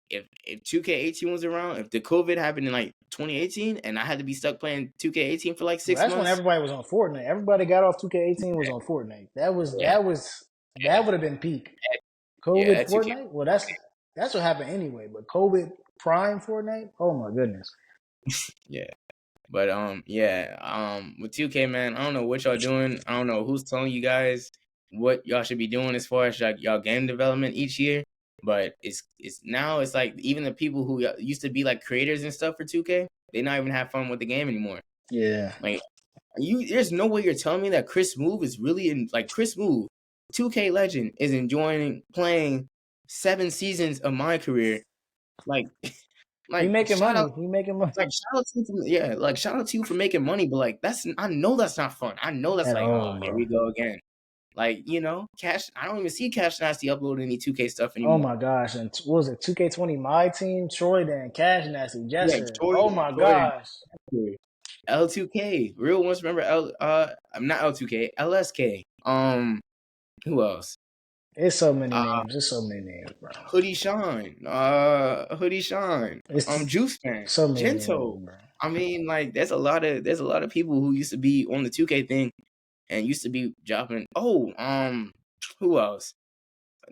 if 2K18 was around, if the COVID happened in like 2018, and I had to be stuck playing 2K18 for like 6 That's when months, everybody was on Fortnite. Everybody got off 2K18 was on Fortnite. That would have been peak. COVID that 2K, Fortnite. Well, that's what happened anyway. But COVID Prime Fortnite. Oh my goodness. yeah. But with 2K, man, I don't know what y'all doing. I don't know who's telling you guys what y'all should be doing as far as like y'all game development each year. But it's like even the people who used to be like creators and stuff for 2K, they not even have fun with the game anymore. Yeah. Like there's no way you're telling me that Chris Move is really in like Chris Move, 2K legend, is enjoying playing 7 seasons of my career. Like he making money. He making money. Like shout out to you for making money, but like I know that's not fun. I know that's here we go again. Like, Cash. I don't even see Cash Nasty uploading any 2K stuff anymore. Oh my gosh! And what was it 2K20 My Team, Troy, then Cash Nasty, Jesser. Oh my gosh! L2K, real ones. Remember I'm not L2K, LSK. Who else? It's so many names. There's so many names, bro. Hoodie Sean. Juice Fan. So many Gento. names, bro. I mean, like, there's a lot of people who used to be on the 2K thing and used to be dropping. Oh, who else?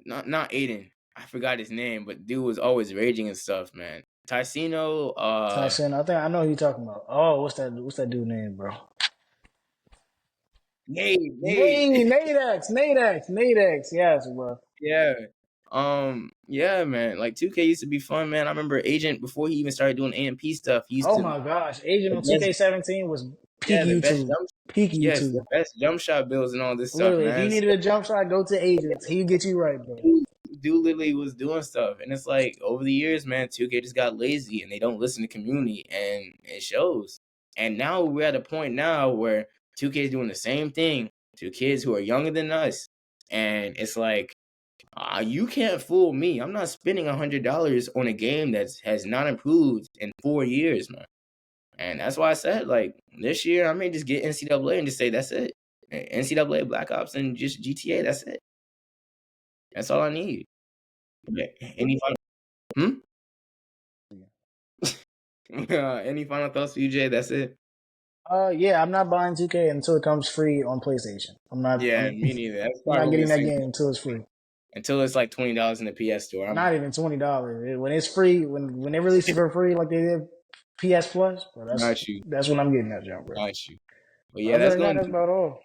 Not Aiden. I forgot his name, but dude was always raging and stuff, man. Ticino. Tyson. I think I know who you're talking about. Oh, what's that dude name, bro? Nate X. Yes, bro. Yeah. Yeah, man. Like 2K used to be fun, man. I remember Agent before he even started doing AMP stuff. My gosh, Agent on 2K17 was peak YouTube. Yes, the best jump shot builds and all this literally, stuff, man. If you needed a jump shot, go to Agent. He'll get you right, bro. Dude literally was doing stuff, and it's like over the years, man, 2K just got lazy and they don't listen to community, and it shows. And now we're at a point now where 2K is doing the same thing to kids who are younger than us, and it's like, you can't fool me. I'm not spending $100 on a game that has not improved in 4 years, man. And that's why I said, like, this year I may just get NCAA and just say that's it. NCAA, Black Ops, and just GTA. That's it. That's all I need. Any final? Any final thoughts for you, Jay? That's it. Yeah, I'm not buying 2K until it comes free on PlayStation. I'm not. Yeah, me neither. I'm not getting that game until it's free. Until it's like $20 in the PS Store. Not even $20. When it's free, when they release it for free, like they did PS Plus, bro, that's when I'm getting that jump, bro. Got you. But yeah, that's about all.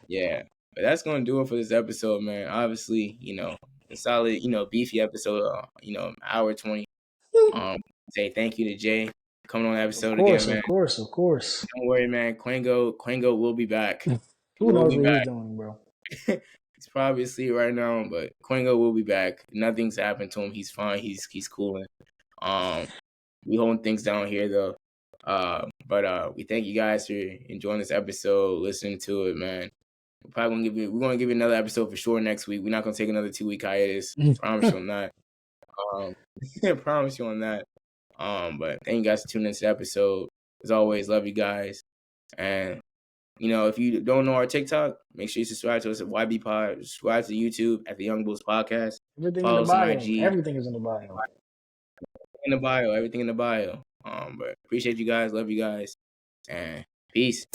Yeah, but that's gonna do it for this episode, man. Obviously, a solid, beefy episode. Hour 20. Say thank you to Jay for coming on the episode again, man. Of course. Don't worry, man. Quango will be back. Who knows what he's doing, bro? He's probably asleep right now, but Quango will be back. Nothing's happened to him. He's fine. He's cooling. We holding things down here though. But we thank you guys for enjoying this episode, listening to it, man. We're gonna give you another episode for sure next week. We're not gonna take another 2-week hiatus. Promise you on that. Promise you on that. But thank you guys for tuning into the episode. As always, love you guys. And if you don't know our TikTok, make sure you subscribe to us at YB Pod. Subscribe to YouTube at the Youngbouls Podcast. Everything in the bio. Everything is in the bio. Everything in the bio. But appreciate you guys, love you guys, and peace.